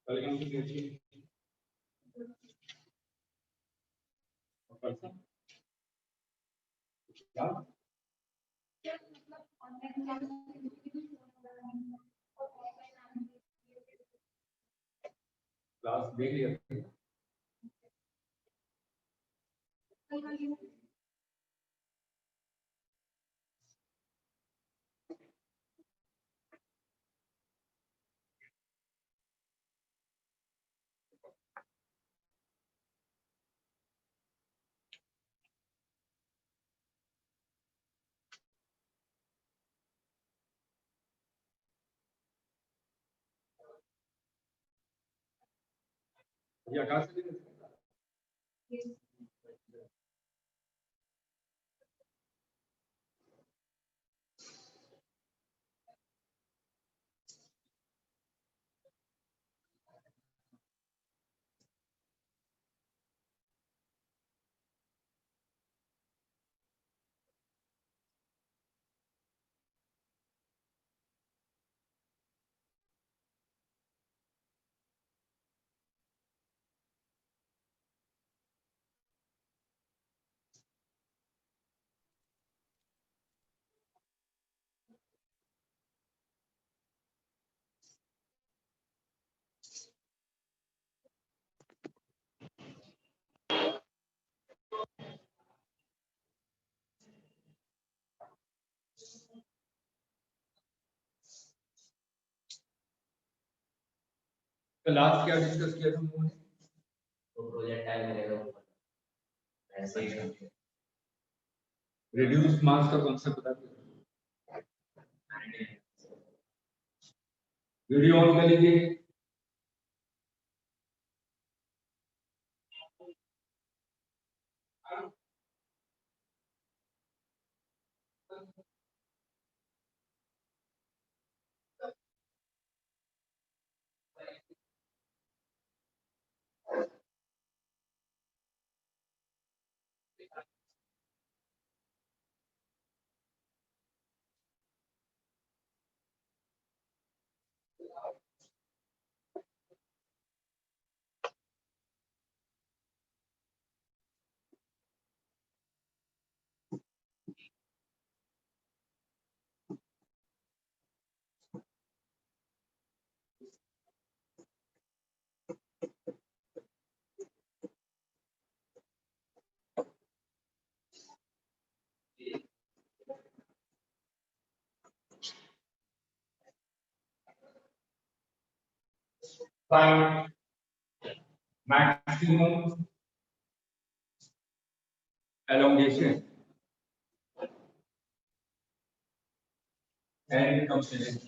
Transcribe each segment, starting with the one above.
Welcome to PhD person क्या class देख लिया ये आकाश से लास्ट क्या डिस्कस किया था हम लोगों ने तो प्रोजेक्टाइल मिलेगा ऐसे ही रिड्यूस मास का कांसेप्ट बता दो वीडियो ऑन कर लीजिए find maximum elongation and compression.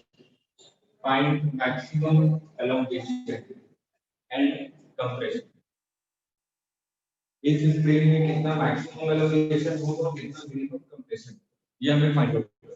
Find maximum elongation and compression. इस स्प्रिंग में कितना मैक्सिमम एलोकेशन होगा और कितना मिनिमम कंप्रेशन ये हमें फाइंड आउट करना है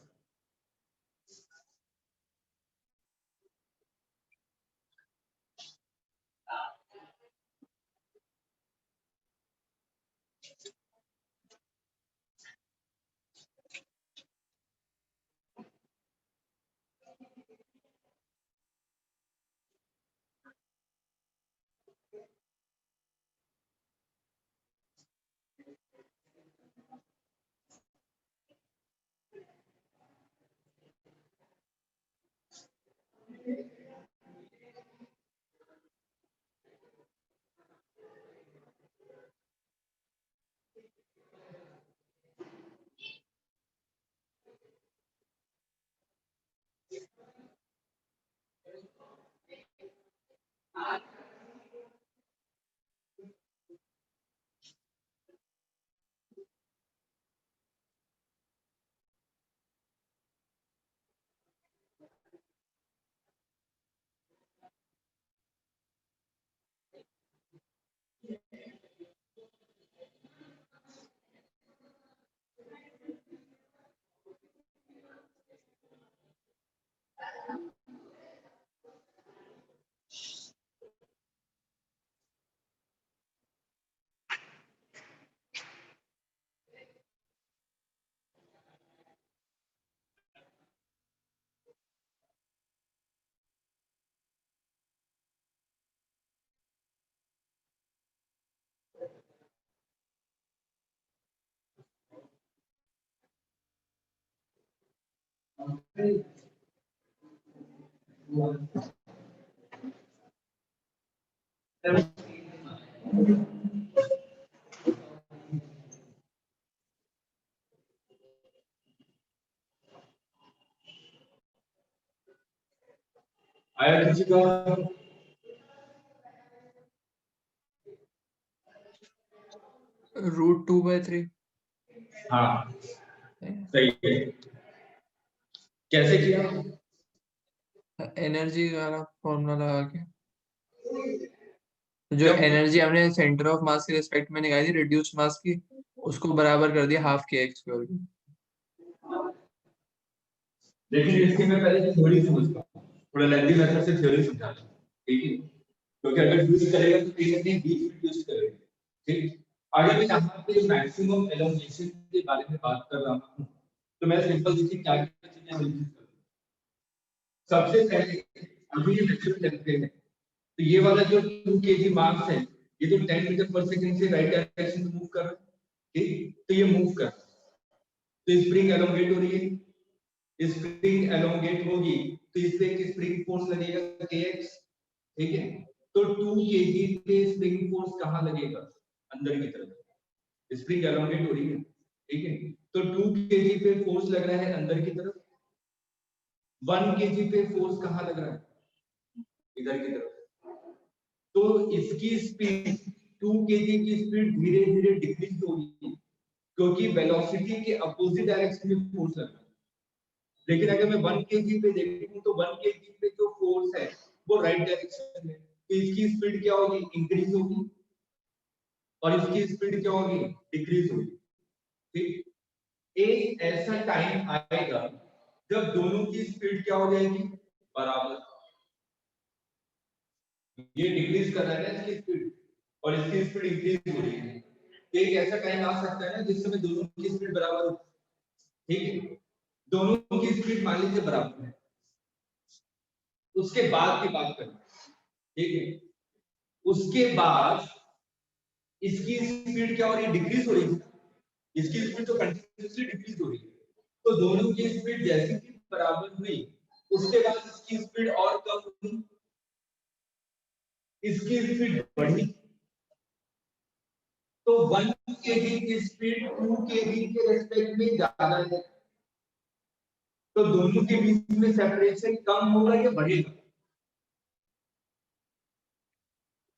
आया किसी का? √2/3। हाँ सही है। कैसे किया? एनर्जी वाला फॉर्मूला लगा के, जो जब- एनर्जी हमने सेंटर ऑफ मास के रिस्पेक्ट में निकाली थी रिड्यूस्ड मास की, उसको बराबर कर दिया हाफ के एक्स स्क्वायर की। लेकिन इसकी मैं पहले थ्योरी समझता हूँ, थोड़ा लेंथी मेथड से थ्योरी समझा, ठीक है? क्योंकि अगर यूज करेगा तो कहीं ना कहीं बीच यूज करेगा, ठीक? अगर मैं यहाँ पे मैक्सिमम एलोंगेशन के बारे में बात कर रहा हूँ तो मैं सिंपल देखिए क्या क्या चीजें नोटिस करूँ। सबसे पहले अभी ये लेक्चर चलते हैं तो ये वाला जो 2 kg मास है ये तो 10 मीटर पर सेकंड से राइट डायरेक्शन में मूव कर रहा है, ठीक? तो ये मूव कर रहा है तो स्प्रिंग एलोंगेट हो रही है, स्प्रिंग एलोंगेट होगी तो इस पे एक स्प्रिंग फोर्स लगेगा kx, ठीक है? तो 2 kg पे स्प्रिंग फोर्स कहां लगेगा? अंदर की तरफ, स्प्रिंग एलोंगेट हो रही है, ठीक है? तो 2 kg पे फोर्स लग रहा है अंदर की तरफ, 1 kg पे फोर्स कहां लग रहा है? इधर की तरफ। तो इसकी स्पीड 2 kg की स्पीड धीरे धीरे डिक्रीज हो रही है क्योंकि वेलोसिटी के अपोजिट डायरेक्शन में फोर्स लग रहा है। लेकिन अगर मैं 1 kg पे देखूं तो 1 kg पे जो फोर्स है वो राइट डायरेक्शन में, तो इसकी स्पीड क्या होगी? इंक्रीज होगी और इसकी स्पीड क्या होगी? डिक्रीज होगी, ठीक? एक ऐसा टाइम आएगा जब दोनों की स्पीड क्या हो जाएगी? बराबर। ये डिक्रीज कर रहा है ना इसकी स्पीड और इसकी स्पीड इंक्रीज हो रही है। एक ऐसा टाइम आ सकता है ना जिस समय दोनों की स्पीड बराबर हो, ठीक है? दोनों की स्पीड मान लीजिए बराबर है, उसके बाद की बात करें, ठीक है? उसके बाद इसकी स्पीड क्या हो रही है? डिक्रीज हो रही है, इसकी स्पीड तो कंटिन्यूअसली डिक्रीज हो रही है। तो दोनों की स्पीड जैसे ही बराबर हुई उसके बाद इसकी स्पीड और कम हुई, इसकी स्पीड बढ़ी, तो 1 kg की स्पीड 2 kg के रेस्पेक्ट में ज्यादा है, तो दोनों के बीच में सेपरेशन कम होगा या बढ़ेगा?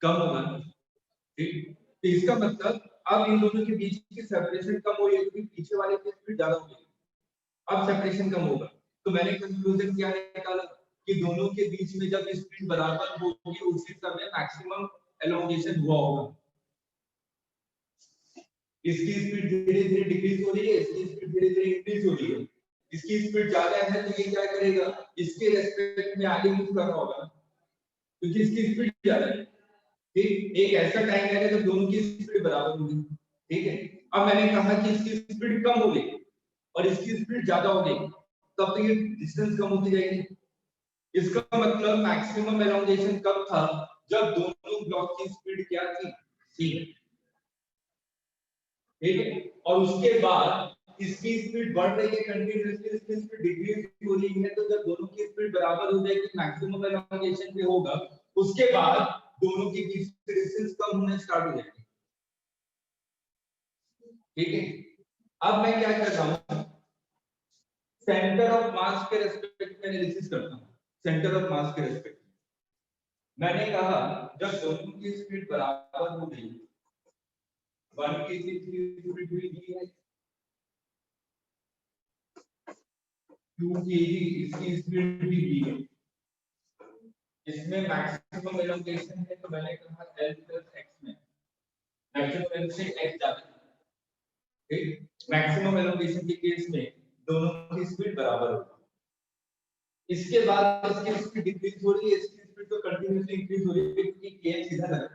कम होगा, ठीक? तो इसका मतलब अब इन दोनों के बीच की सेपरेशन कम हो रही है क्योंकि पीछे वाले की स्पीड ज्यादा हो गई, अब सेपरेशन कम होगा। तो मैंने कंक्लूजन क्या निकाला कि दोनों के बीच में जब स्पीड बराबर होगी उसी समय मैक्सिमम एलोंगेशन हुआ होगा। इसकी स्पीड धीरे धीरे डिक्रीज हो रही है, इसकी स्पीड धीरे धीरे इंक्रीज हो रही है। इसकी स्पीड ज्यादा है तो ये क्या करेगा? इसके रेस्पेक्ट में आगे मूव कर रहा होगा क्योंकि इसकी स्पीड ज्यादा है, ठीक? एक ऐसा टाइम आएगा जब दोनों की स्पीड बराबर होगी, ठीक है? अब मैंने कहा कि इसकी स्पीड कम हो गई और इसकी स्पीड ज्यादा हो गई, तब तो ये डिस्टेंस कम होती जाएगी। इसका मतलब मैक्सिमम एलोंगेशन कब था? जब दोनों ब्लॉक की स्पीड क्या थी? c, ठीक है? और उसके बाद इसकी स्पीड बढ़ रही है कंटिन्यूअसली, इसकी स्पीड डिक्रीज हो रही है, तो जब दोनों की स्पीड बराबर हो जाएगी मैक्सिमम एलोंगेशन पे होगा, उसके बाद दोनों के बीच डिस्टेंस कम होना स्टार्ट हो जाएगी, ठीक है? अब मैं क्या कर रहा हूं? सेंटर ऑफ मास के रेस्पेक्ट में एनालिसिस करता हूं। सेंटर ऑफ मास के रेस्पेक्ट मैंने कहा जब दोनों की स्पीड बराबर हो गई, 1 kg की स्पीड हुई है, 2 kg इसकी स्पीड भी दी है, इसमें मैक्सिमम एलोंगेशन है तो मैंने कहा L + x में मैक्सिमम L से x ज्यादा, ठीक? मैक्सिमम एलोंगेशन के केस में दोनों की स्पीड बराबर होगी। इसके बाद इसकी स्पीड डिक्रीज हो रही है, इसकी स्पीड तो कंटिन्यूअसली इंक्रीज हो रही है क्योंकि kx इधर है,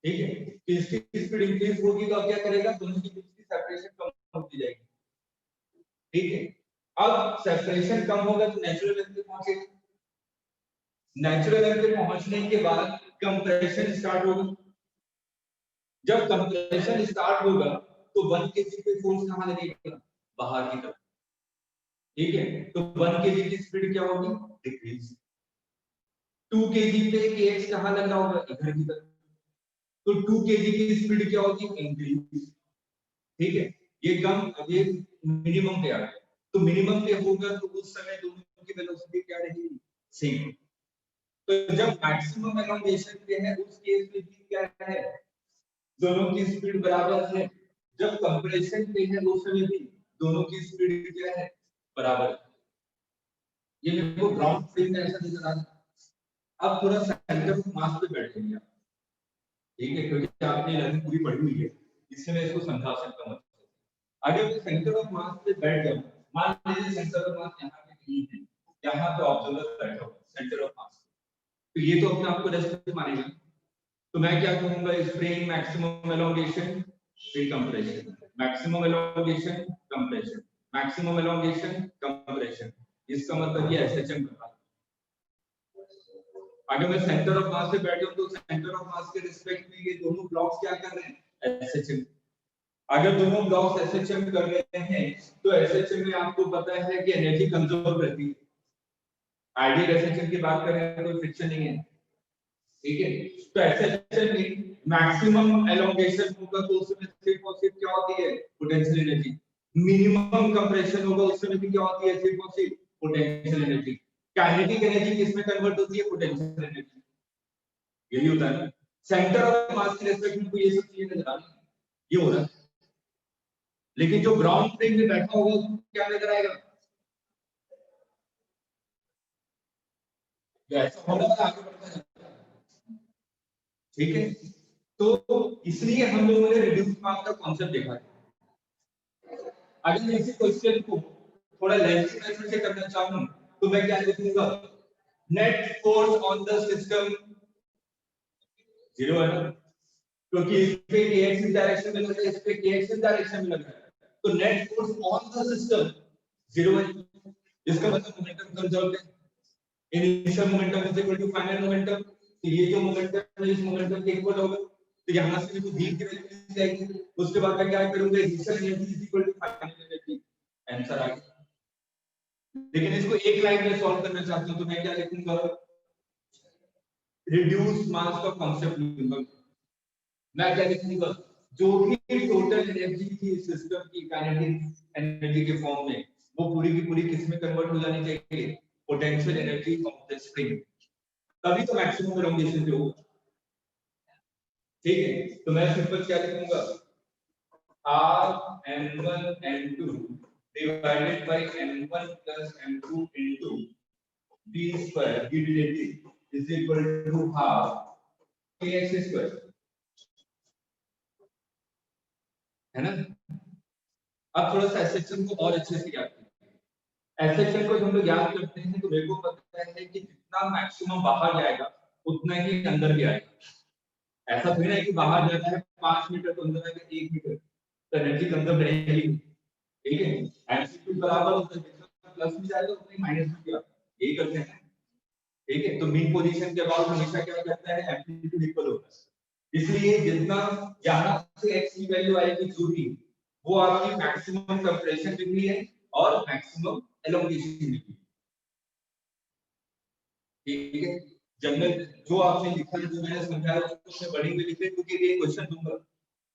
ठीक है? तो इसकी स्पीड इंक्रीज होगी तो अब क्या करेगा? दोनों के बीच की सेपरेशन कम होती जाएगी, ठीक है? अब सेपरेशन कम होगा तो नेचुरल लेंथ पे पहुंचेगा, नेचुरल लेंथ पे पहुंचने के बाद कंप्रेशन स्टार्ट होगा। जब कंप्रेशन स्टार्ट होगा तो 1 kg पे फोर्स कहां लगेगा? बाहर की तरफ, ठीक है, तो 1 kg की स्पीड क्या होगी, डिक्रीज। 2 kg पे kx कहां लग रहा होगा, इधर की तरफ, तो 2 kg की स्पीड क्या होगी, इंक्रीज। ठीक है, ये कम, ये मिनिमम पे आ गया, तो मिनिमम पे होगा तो उस समय दोनों की वेलोसिटी क्या रहेगी, सेम। तो जब मैक्सिमम एलोंगेशन पे है उस केस में भी क्या है, दोनों की स्पीड बराबर है। जब कंप्रेशन पे है उस समय भी दोनों की स्पीड क्या है, बराबर है। ये मेरे को ग्राउंड फ्रेम में ऐसा नजर आ रहा है। अब थोड़ा सेंटर ऑफ मास पे बैठ जाइए आप, ठीक है, क्योंकि आपने लर्निंग पूरी पढ़ी हुई है, इससे मैं इसको समझा सकता हूँ। अगर मैं सेंटर ऑफ मास पे बैठ जाऊं, मान लीजिए सेंटर ऑफ मास यहाँ पे नहीं है, यहाँ पे ऑब्जर्वर बैठा हुआ सेंटर ऑफ मास, तो ये तो अपने आप को रेस्ट मानेगा। तो मैं क्या कहूंगा, स्प्रिंग मैक्सिमम एलोंगेशन फिर compression, maximum elongation compression, maximum elongation compression. इसका मतलब ये एसएचएम कर रहा है। अगर मैं सेंटर ऑफ मास पे बैठा हूं तो सेंटर ऑफ मास के रिस्पेक्ट में ये दोनों ब्लॉक्स क्या कर रहे हैं, एसएचएम। अगर दोनों ब्लॉक्स एसएचएम कर रहे हैं तो एसएचएम में आपको पता है कि एनर्जी कंजर्व रहती है। आइडियल एसएचएम की बात करें तो फ्रिक्शन नहीं है, ठीक है, तो एसएचएम में मैक्सिमम एलोंगेशन होगा तो उसमें सिर्फ और सिर्फ क्या होती है, पोटेंशियल एनर्जी। मिनिमम कंप्रेशन होगा उस समय भी क्या होती है, सिर्फ और सिर्फ पोटेंशियल एनर्जी। काइनेटिक एनर्जी किसमें कन्वर्ट होती है, पोटेंशियल एनर्जी। यही होता है सेंटर ऑफ मास के रेस्पेक्ट में, तो ये सब चीजें नजर आ रही है, ये हो रहा है। लेकिन जो ग्राउंड फ्रेम में बैठा होगा उसको क्या नजर आएगा, ऐसा होने वाला आगे बढ़ता जाता है, ठीक है। तो इसलिए हम लोगों ने रिड्यूस मास का कॉन्सेप्ट देखा है। अगर मैं इसी क्वेश्चन को थोड़ा लेंथी मेथड से करना चाहूं तो मैं क्या लिखूंगा, net force on the system zero है ना, क्योंकि इस पे kx इस डायरेक्शन में लग रहा है, इस पे kx इस डायरेक्शन में लग रहा है, तो net force on the system zero है। इसका मतलब मोमेंटम कंजर्व है, initial momentum is equal to final momentum. तो ये जो मोमेंटम है इस मोमेंटम के इक्वल होगा, तो यहां से मुझे v की वैल्यू मिल जाएगी। उसके बाद मैं क्या करूंगा, initial energy is equal to final energy, answer आ गया। लेकिन इसको एक लाइन में सॉल्व करना चाहता हूं तो मैं क्या लिखूंगा, रिड्यूस मास का कांसेप्ट लिखूंगा। मैं क्या लिखूंगा, जो भी टोटल एनर्जी थी सिस्टम की काइनेटिक एनर्जी के फॉर्म में, वो पूरी की पूरी किस में कन्वर्ट हो जानी चाहिए, potential energy of the spring. तभी तो मैक्सिमम एलोंगेशन पे होगा, ठीक है। तो मैं सिंपल क्या लिखूंगा, r m1 m2 divided by m1 plus m2 into b square b dt is equal to half kx square, है ना। अब थोड़ा सा एसएचएम को और अच्छे से याद करें। एसएचएम को हम लोग याद करते हैं तो मेरे को पता है कि जितना मैक्सिमम बाहर जाएगा उतना ही अंदर भी आएगा। ऐसा थोड़ी ना कि बाहर जाता है 5 मीटर तो अंदर आएगा 1 मीटर, तो एनर्जी कंजर्व रहेगी, ठीक है। एम्पलीट्यूड बराबर होता है, जितना प्लस में जाएगा उतना ही माइनस में भी आता है, यही करते हैं, ठीक है। तो मीन पोजीशन के बाद हमेशा क्या करता है, एम्पलीट्यूड इक्वल होता है। इसलिए जितना यहां से x की वैल्यू आएगी जो भी, वो आपकी मैक्सिमम कंप्रेशन डिग्री है और मैक्सिमम एलोंगेशन डिग्री, ठीक है। जनरल जो आपने लिखा है, जो मैंने समझाया उसको मैं बड़ी में लिखे, क्योंकि ये क्वेश्चन दूंगा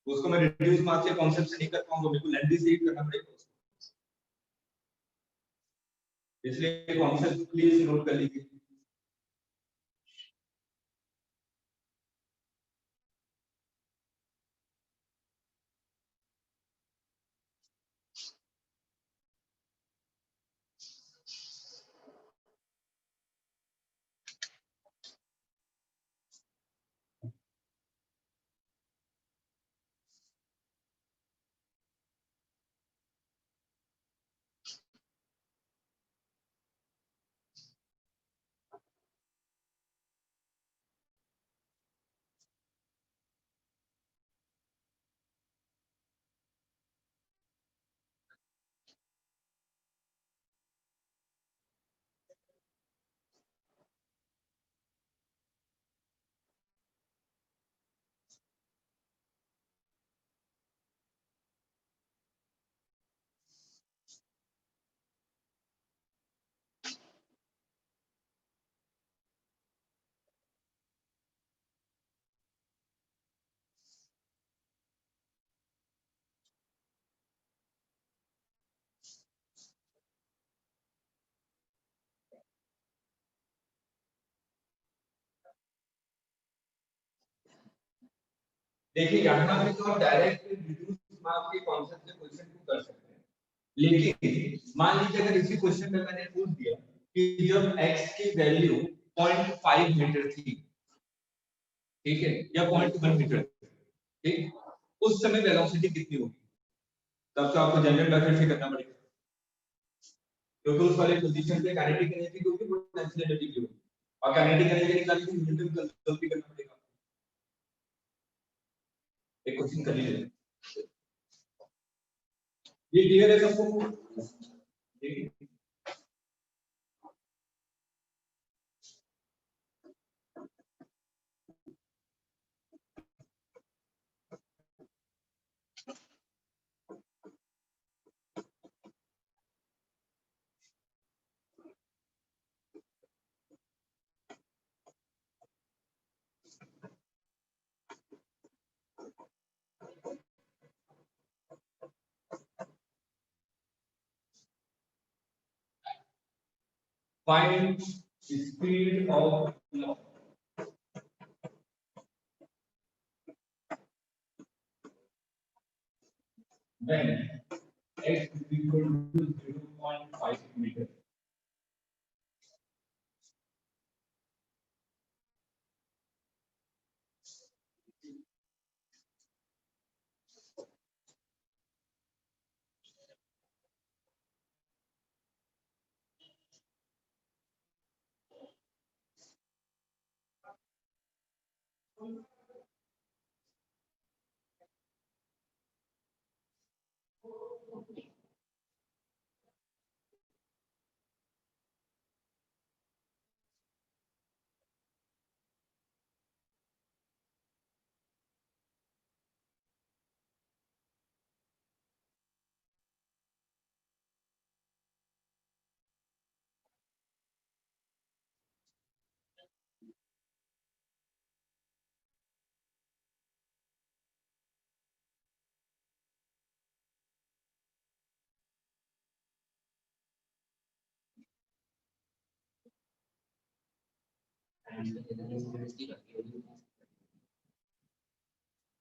उसको मैं रिड्यूस मास के कांसेप्ट से नहीं कर पाऊंगा, मेरे को लेंथी से ही करना पड़ेगा, इसलिए कॉन्सेप्ट प्लीज नोट कर लीजिए। देखिए यहाँ पे तो आप डायरेक्ट रिड्यूस मास के कॉन्सेप्ट से क्वेश्चन को कर सकते हैं, लेकिन मान लीजिए अगर इसी क्वेश्चन में मैंने पूछ दिया कि जब x की वैल्यू 0.5 मीटर थी, ठीक है, या 0.1 मीटर, ठीक, उस समय वेलोसिटी कितनी होगी, तब तो आपको जनरल मेथड से करना पड़ेगा, क्योंकि उस वाले पोजीशन पे काइनेटिक एनर्जी की होगी, पोटेंशियल एनर्जी की होगी, और काइनेटिक एनर्जी निकालने के लिए न्यूटन का गलती करना पड़ेगा। एक क्वेश्चन कर लीजिए, ये क्लियर है सबको? ठीक है, find speed of law when x is equal to 0.5 meter.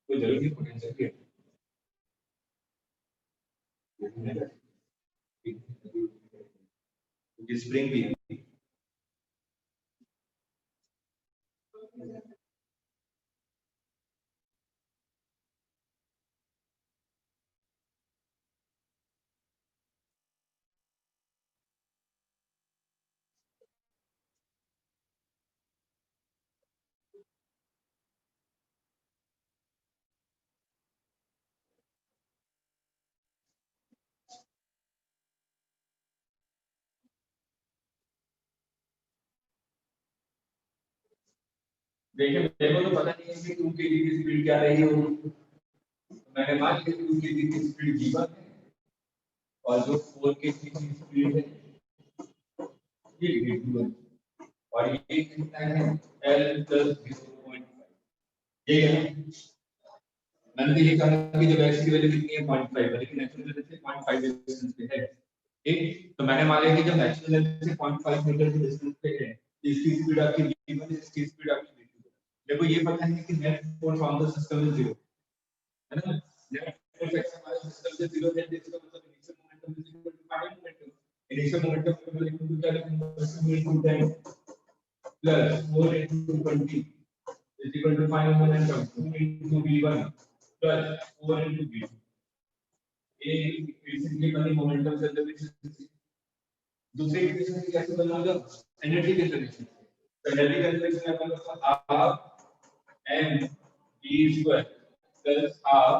कोई जरूरी पोटेंशियल की क्योंकि स्प्रिंग भी है। देखिए मेरे को तो पता नहीं है कि 2 kg की स्पीड क्या रही होगी, तो मैंने मान लिया 2 kg की स्पीड v1 है और जो 4 kg की स्पीड है ये v2 है, और ये कितना है l plus 0.5, ये है ना? मैंने तो ये कहा कि जब x की वैल्यू कितनी है 0.5 है, लेकिन एक्चुअली वैल्यू से 0.5 डिस्टेंस पे है, ठीक, तो मैंने मान लिया कि जब नेचुरल लेंथ से 0.5 मीटर की डिस्टेंस पे है, इसकी स्पीड आपकी v1 है, इसकी स्पीड आपकी v2 है। देखो ये पता है कि net force from the system is 0, है ना, नेट फोर्स एक्स हमारे सिस्टम से 0 है, इसका मतलब initial momentum is equal to final momentum, initial momentum को लिखूं तो क्या लिखूंगा, 2 × 10 plus 4 × 20 is equal to final momentum 2 into v1 plus 4 into v2, ये इक्वेशन की बनी मोमेंटम कंजर्वेशन। दूसरी इक्वेशन की कैसे बनाऊंगा, एनर्जी कंजर्वेशन। तो एनर्जी कंजर्वेशन में अपन लोग half m v square plus half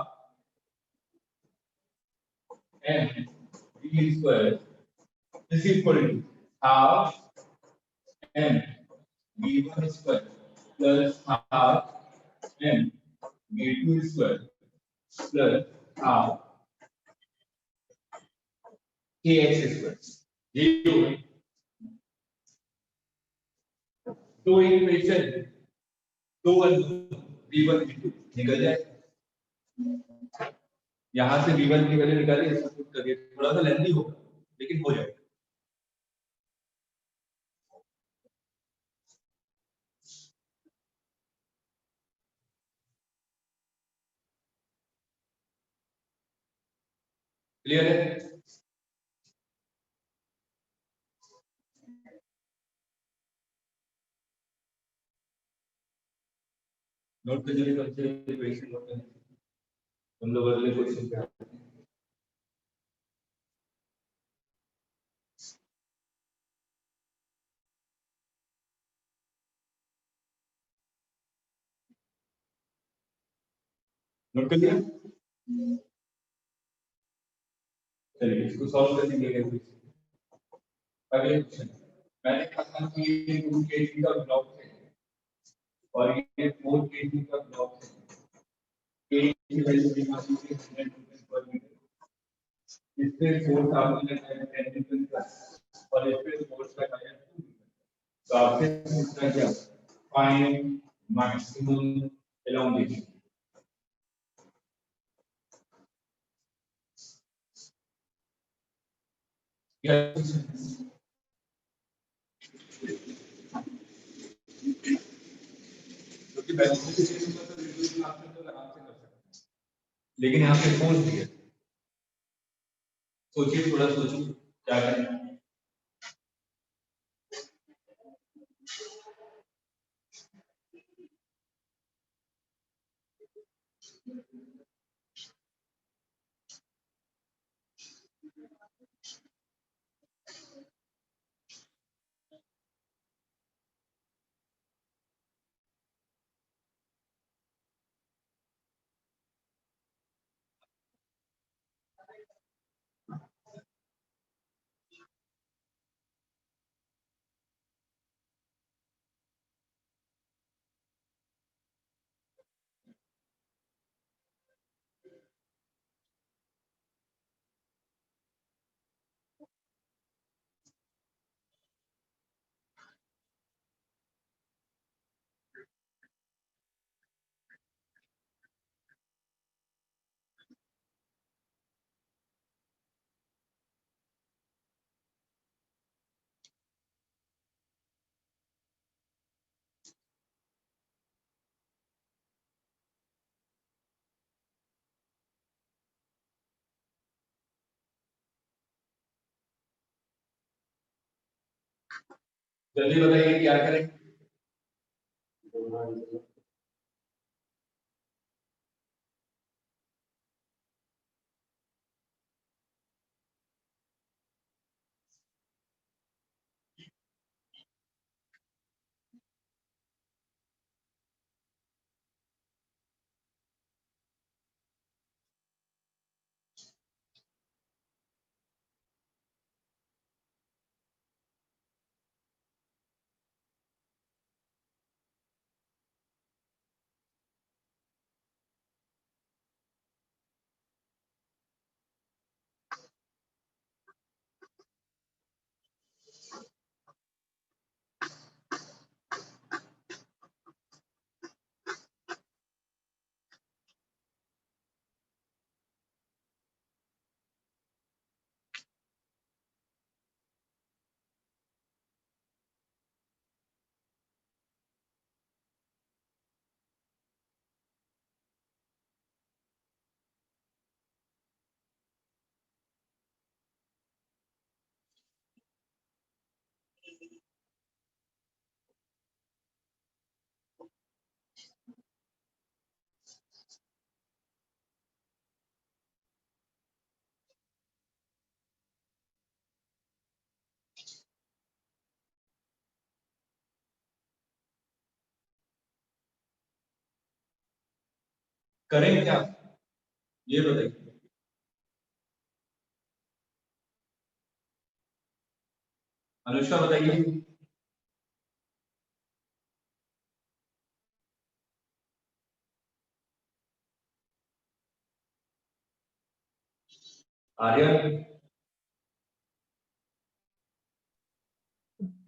m v square is equal to half m v1 square plus half m v2 square plus half kx square. ये दो equation, दो v1 v2 निकल जाए, यहां से v1 की वैल्यू निकालिए, इसको पुट करिए, थोड़ा सा लेंथी होगा लेकिन हो जाएगा। क्लियर है? नोट करने के बच्चे इक्वेशन नोट करने हम लोग अगले क्वेश्चन पे आते हैं। नोट कर लिया? चलिए इसको सॉल्व करने के लिए अगले क्वेश्चन मैंने कहा कि ये 2 kg का ब्लॉक है और ये 4 kg का ब्लॉक है। k की वैल्यू की मात्रा 100 न्यूटन पर मीटर। इस पे फोर्स आपने लगाया 10 न्यूटन प्लस और इस पे फोर्स लगाया 2 न्यूटन। तो आपसे पूछना क्या? Find maximum elongation. यस क्योंकि बैलेंस की सिचुएशन में तो रिड्यूस में आपने तो आराम से कर सकते हैं, लेकिन यहाँ पे फोर्स दिया। सोचिए, थोड़ा सोचिए क्या करें। जल्दी बताइए क्या करें। करें क्या ये बताइए। अनुष्का बताइए। आर्यन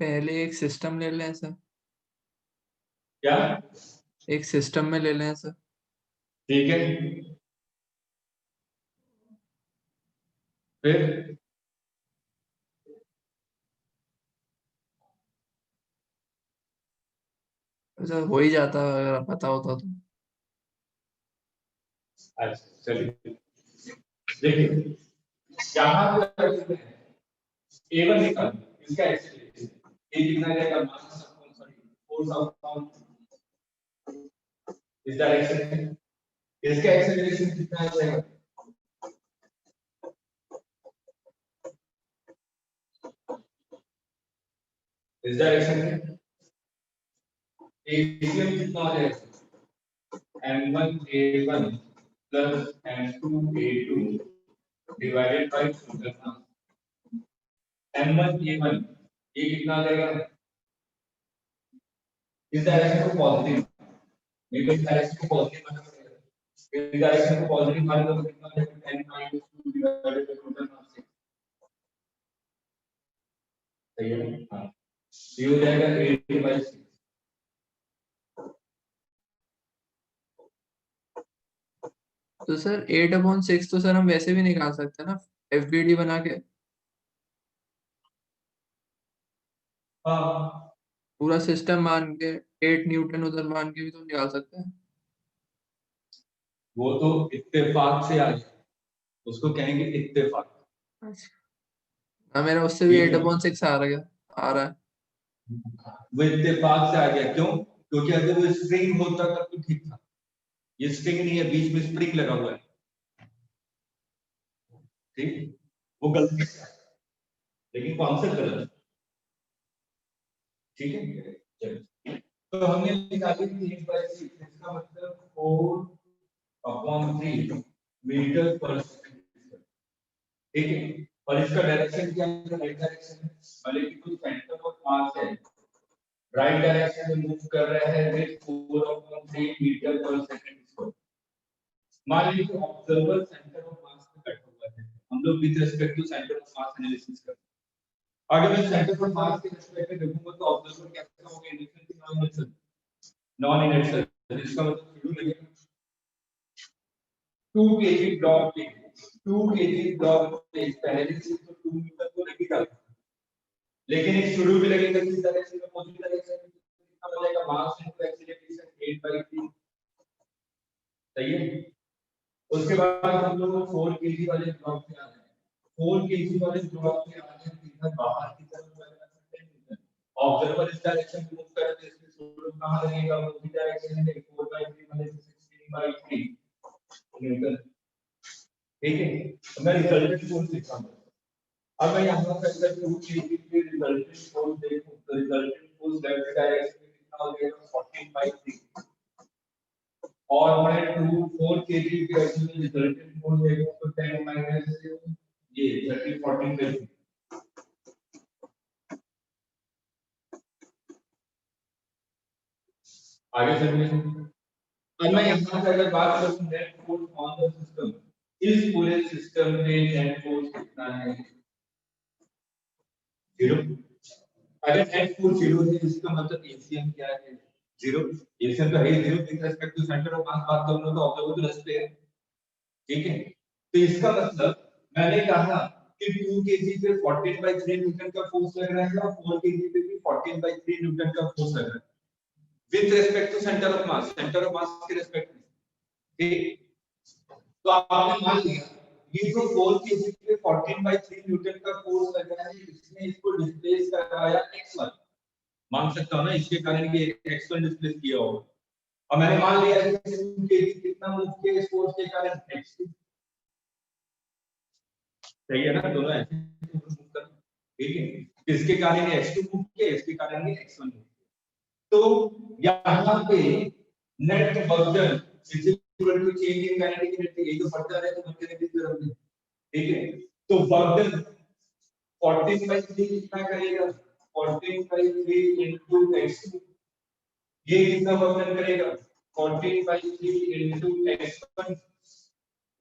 पहले एक सिस्टम ले लें सर, क्या? एक सिस्टम में ले लें सर। ठीक है फिर सर हो ही जाता अगर पता होता तो। अच्छा चलिए देखिए यहाँ पे A1 निकाल इसका एक्सेलरेशन ये कितना जाएगा मास सॉरी फोर्स ऑफ इस डायरेक्शन में इसका एक्सेलरेशन कितना जाएगा इस डायरेक्शन में एसीएम कितना हो जाएगा m1a1 plus m2a2 divided by कितना m1a1 ये कितना आ जाएगा इस डायरेक्शन को पॉजिटिव मेरे को इस डायरेक्शन को पॉजिटिव बनाना पड़ेगा इस डायरेक्शन को पॉजिटिव मान लो तो कितना आ जाएगा 10 minus 2 divided by total mass सही है हां ये हो जाएगा 8 by 6 तो सर 8/6 तो सर हम वैसे भी निकाल सकते हैं ना FBD बना के हां पूरा सिस्टम मान के 8 न्यूटन उधर मान के भी तो निकाल सकते हैं वो तो इत्तेफाक से आ गया उसको कहेंगे इत्तेफाक हाँ मेरा उससे भी ठीक है। 8/6 आ रहा है वो इत्तेफाक से आ गया क्यों क्योंकि अगर वो स्प्रिंग होता तब तो ठीक था ये स्प्रिंग नहीं है बीच में स्प्रिंग लगा हुआ है ठीक वो गलती से लेकिन कॉन्सेप्ट गलत है ठीक है चलिए तो हमने निकाली थी 8/6 इसका मतलब 4/3 मीटर पर सेकंड ठीक है और इसका डायरेक्शन क्या है राइट डायरेक्शन है मतलब कि कुछ सेंटर ऑफ मास है राइट डायरेक्शन में मूव कर रहा है विद 4/3 मीटर पर सेकंड स्क्वायर मान लीजिए ऑब्जर्वर सेंटर ऑफ मास पे बैठा हुआ है हम लोग with respect to centre of mass analysis करते हैं अगर मैं सेंटर ऑफ मास के रिस्पेक्ट में देखूंगा तो ऑब्जर्वर कैसा होगा इनिशियल की नॉन इनिशियल इसका मतलब शुरू लगेगा 2 kg ब्लॉक पे 2 kg ब्लॉक पे पहले से तो 2 मीटर तो नहीं निकलता लेकिन एक शुरू भी लगेगा किस डायरेक्शन में पॉजिटिव डायरेक्शन में कितना हो जाएगा मास इनटू एक्सीलरेशन 8/3 सही है उसके बाद हम लोग 4 kg वाले ब्लॉक पे आ गए 4 kg वाले ब्लॉक पे आ गए इधर बाहर की तरफ लगना सकते हैं ऑब्जर्वर इस डायरेक्शन में मूव कर रहे हैं इसमें शुरू कहां लगेगा वो उसी डायरेक्शन में 4/3 वाले 16/3 न्यूटन ठीक है तो मैं रिजल्टेंट फोर्स लिखता हूं अब मैं यहां पर अगर 2 kg के रिजल्टेंट फोर्स देखूं तो रिजल्टेंट फोर्स लेफ्ट डायरेक्शन में कितना हो जाएगा 14/3 और मैं 4 kg के एक्चुअली रिजल्टेंट फोर्स देखूं तो 10 माइनस ये 14/3 आगे चलिए अब मैं यहां पे अगर बात करूं net force on the system इस पूरे सिस्टम में नेट फोर्स कितना है 0 अगर नेट फोर्स 0 है इसका मतलब एसीएम क्या है 0 एसीएम तो है 0 with respect to centre of mass बात करूं तो ऑब्जर्वर तो रेस्ट पे है ठीक है तो इसका मतलब मैंने कहा कि 2 kg पे 14/3 न्यूटन का फोर्स लग रहा है और 4 kg पे भी 14/3 न्यूटन का फोर्स लग रहा है with respect to centre of mass के रिस्पेक्ट में ठीक तो आपने मान लिया ये जो 4 kg पे 14/3 न्यूटन का फोर्स लग रहा है इसने इसको डिस्प्लेस कराया x1 मान सकता हूं ना इसके कारण ये x1 डिस्प्लेस किया होगा और मैंने मान लिया कि 2 kg कितना मूव किया इस फोर्स के कारण x2 सही है ना दोनों ऐसे मूव कर ठीक है इसके कारण ये x2 मूव किया इसके कारण ये x1 मूव तो यहाँ पे net work is equal to change in kinetic energy ये तो बढ़ता है तो बढ़ते रहती है ठीक है तो वर्क 14/3 कितना करेगा 14/3 into x2 ये कितना वर्क करेगा 14/3 into x1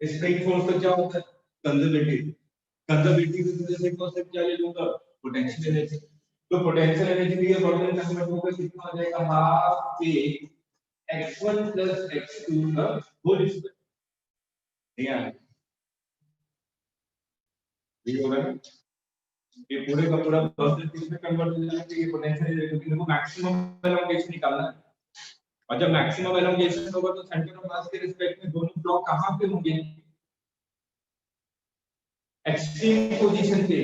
स्प्रिंग फोर्स तो क्या होता है कंजर्वेटिव की वजह से कॉन्सेप्ट क्या ले लूंगा पोटेंशियल एनर्जी तो पोटेंशियल एनर्जी भी वर्क कन्वर्ट होकर कितना हो जाएगा हाफ के x1 plus x2 का होल स्क्वायर ठीक है ये होगा ना ये पूरे का पूरा परसेंटेज में कन्वर्ट हो जाना चाहिए पोटेंशियल एनर्जी क्योंकि देखो मैक्सिमम एलोंगेशन निकालना है और जब मैक्सिमम एलोंगेशन होगा तो सेंटर ऑफ मास के रिस्पेक्ट में दोनों ब्लॉक कहां पे होंगे एक्सट्रीम पोजीशन पे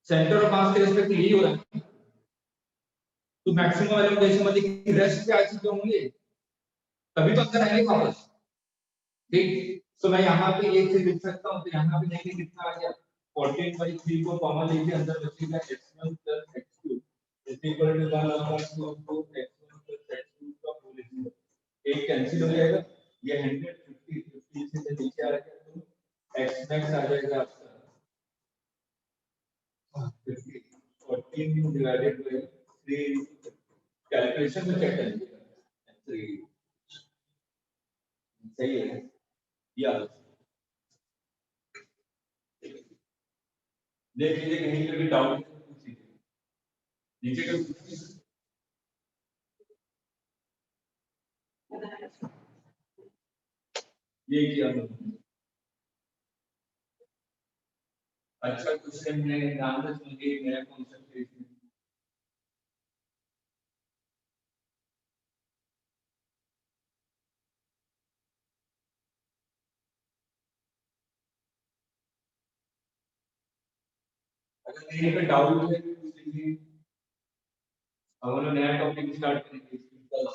सेंटर ऑफ मास के रिस्पेक्ट यही हो रहा है, तो मैक्सिमम एलोकेशन मध्ये रेस्ट पे आ चुके होंगे, तभी तो अंदर आएंगे वापस। ठीक, तो मैं यहाँ पे एक चीज लिख सकता हूँ, तो यहाँ पे देखिए कितना आ गया 14/3 को कॉमन लेके अंदर बचेगा x1 + x2 is equal to 1/2 x1 + x2 का होल स्क्वायर। एक कैंसिल हो जाएगा, ये 150 से नीचे आ जाएगा, तो x max आ जाएगा आपका 50 14 डिवाइडेड बाय 3 कैलकुलेशन में चेक करिए 3 सही है या देख लीजिए कहीं पे भी डाउट है तो पूछ लीजिए नीचे का ये किया हमने। अच्छा क्वेश्चन है, ध्यान से सुनिए मेरा कंसंट्रेशन। अगर कहीं पे डाउट है तो पूछ लीजिए। अब हम लोग नया टॉपिक स्टार्ट करेंगे कल।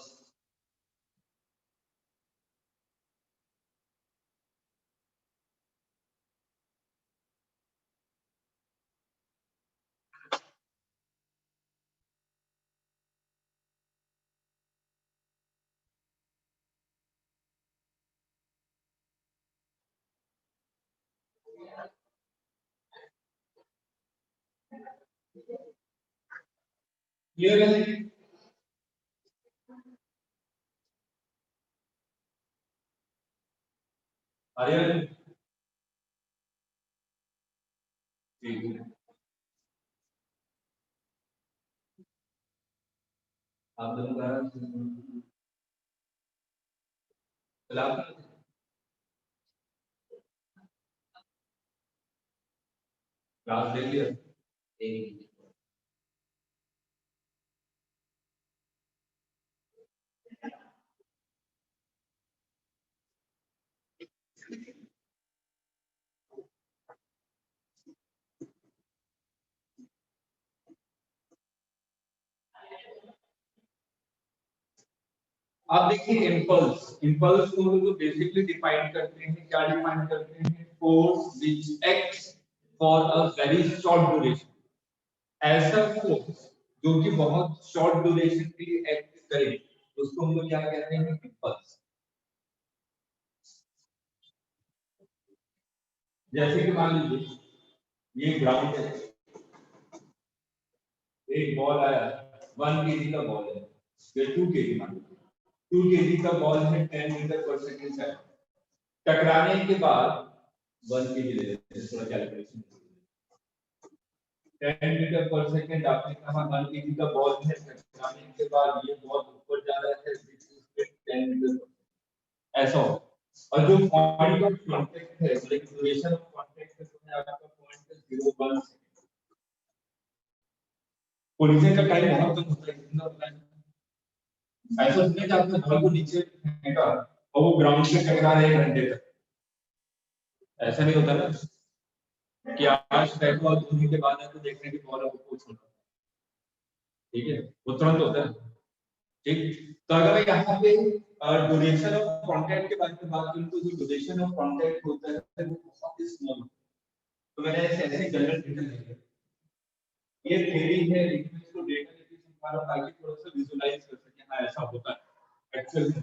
क्लियर है? आर्यन ठीक है, आप दोनों का क्लास क्लास देख लिया। एक आप देखिए इम्पल्स, इम्पल्स को तो बेसिकली डिफाइन करते हैं, क्या डिफाइन करते हैं? Force which acts for a very short duration. ऐसा फोर्स जो कि बहुत शॉर्ट ड्यूरेशन के लिए एक्ट करे उसको हम लोग क्या कहते हैं? इम्पल्स। जैसे कि मान लीजिए ये ग्राउंड है, एक बॉल आया 1 kg का बॉल है, ये 2 kg मान लीजिए 2 kg का बॉल है 10 मीटर पर सेकंड से टकराने के बाद 1 kg ले लेते हैं, थोड़ा कैलकुलेशन 10 मीटर पर सेकंड आपने कहा 1 kg का बॉल है, टकराने के बाद ये बॉल ऊपर जा रहा है 10 मीटर पर ऐसा हो। और जो पॉइंट ऑफ कांटेक्ट है, लाइक ड्यूरेशन ऑफ कांटेक्ट है, आपका पॉइंट है 0.1 कोलिजन का टाइम बहुत कम होता है, कितना होता है? ऐसा नहीं कि आपने बॉल को नीचे फेंका और वो ग्राउंड से टकरा रहा है 1 घंटे तक, ऐसा नहीं होता ना कि आज फेंको और 2 दिन के बाद आपको देखने की बॉल आपको छोड़ा, ठीक है, वो तुरंत होता है। ठीक, तो अगर मैं यहाँ पे ड्यूरेशन ऑफ कांटेक्ट के बारे में बात करूँ तो जो ड्यूरेशन ऑफ कांटेक्ट होता है वो बहुत ही स्मॉल, तो मैंने ऐसे जनरल डेटा लिया, ये थ्योरी है लेकिन इसको डेटा लेके समझा रहा हूं ताकि थोड़ा सा विजुअलाइज कर सके हाँ ऐसा होता है एक्चुअली।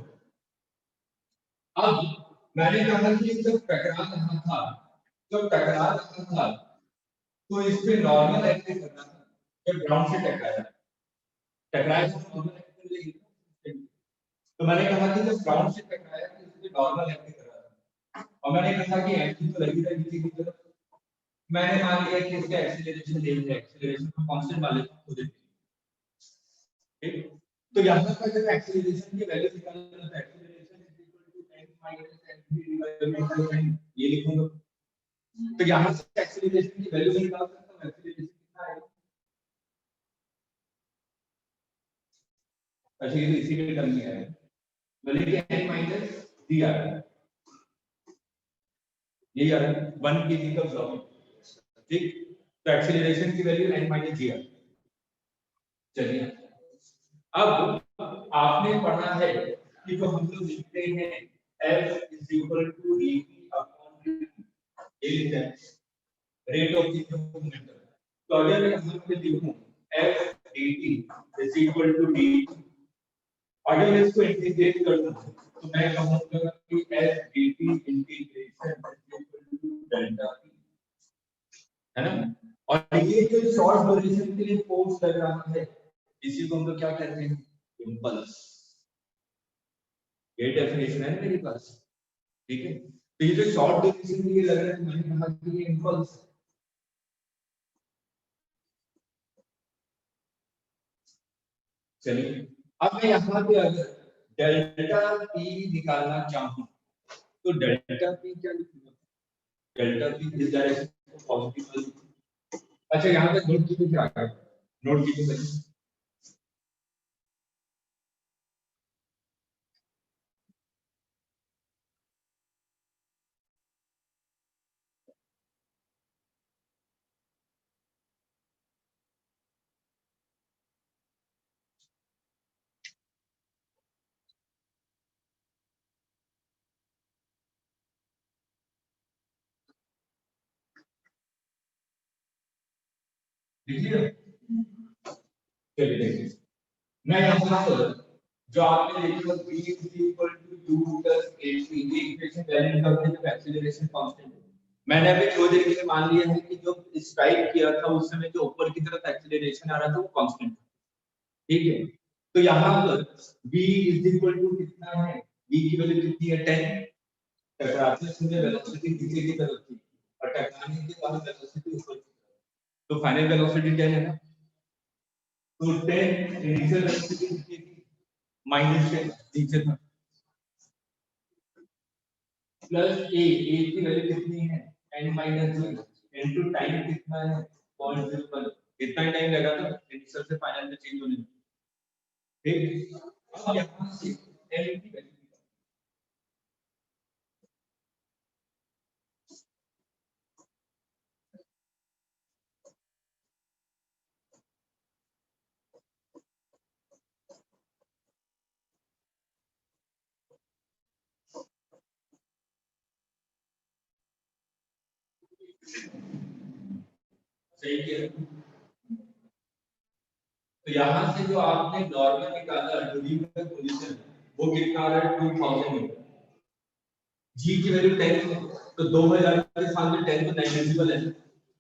अब मैंने कहा कि जब टकरा रहा था, जब टकरा रहा था तो इस पे नॉर्मल एक्टिंग करना था, जब ग्राउंड से टकराया टकराया तो नॉर्मल एक्टिंग करेगी, तो मैंने कहा कि जब ग्राउंड से टकराया तो इस पे नॉर्मल एक्टिंग कर रहा था, और मैंने कहा कि एक्टिंग तो लगी रहेगी नीचे की तरफ। मैंने मान लिया कि इसका एक्सीलरेशन ले लिया, एक्सीलरेशन को कांस्टेंट मान लेते हैं खुद ही, ठीक, तो यहाँ पर जब एक्सीलरेशन की वैल्यू निकालना है, acceleration is equal to 10 minus mv divided by 10, ये लिखूंगा, तो यहाँ से एक्सीलरेशन की वैल्यू निकाल सकता हूँ, एक्सीलरेशन कितना आएगा? अच्छा ये इसी के टर्म में है, भले कि n माइनस d आ रहा है, यही आ रहा है 1 kg का ब्लॉक, ठीक, तो एक्सीलरेशन की वैल्यू n माइनस जी। चलिए अब आपने पढ़ा है कि जो हम लोग लिखते हैं f is equal to dt upon dt, ये लिखते हैं rate of change of momentum. तो अगर मैं यहाँ पे लिखूं f dt is equal to dt, अगर मैं इसको इंटीग्रेट कर दूं तो मैं कहूंगा कि f dt integration is equal to delta p, है ना। और ये जो शॉर्ट ड्यूरेशन के लिए फोर्स लग रहा है इसी को हम लोग क्या कहते हैं, इंपल्स। ये डेफिनेशन है मेरे पास, ठीक है। तो ये जो शॉर्ट ड्यूरेशन के लिए लग रहा है मैंने कहा कि ये इंपल्स। चलिए अब मैं यहाँ पे अगर डेल्टा पी निकालना चाहूँ तो डेल्टा पी क्या लिखूंगा, डेल्टा पी इस डायरेक्शन में पॉजिटिव। अच्छा यहाँ पे नोट कीजिए क्या है, नोट कीजिए सही। देखिए चलिए देखिए मैं यहाँ पर जो आपने लिखा v is equal to u plus at, ये इक्वेशन वैल्यू करके जब एक्सीलरेशन कांस्टेंट है, मैंने अभी थोड़ी देर के लिए मान लिया है कि जो स्ट्राइक किया था उस समय जो ऊपर की तरफ एक्सीलरेशन आ रहा था वो कांस्टेंट था, ठीक है। तो यहाँ पर v is equal to कितना है, v की वैल्यू कितनी है 10, टकराते समय वेलोसिटी नीचे की तरफ थी और टकराने के बाद वेलोसिटी ऊपर की तरफ, तो फाइनल वेलोसिटी 10 है ना। तो 10 इनिशियल वेलोसिटी कितनी थी, -10 नीचे था, प्लस a की वैल्यू कितनी है n माइनस 0 इनटू टाइम कितना है 0.01, इतना टाइम लगा था इनिशियल से फाइनल में चेंज होने में, ठीक। अब यहां से n की वैल्यू सही किया। तो यहाँ से जो आपने नॉर्मल निकाला ड्यूरिंग द पोजीशन वो कितना आ रहा है 2000 मीटर, जी की वैल्यू 10 है तो 2000 के साथ में 10 तो नेग्लिजिबल है,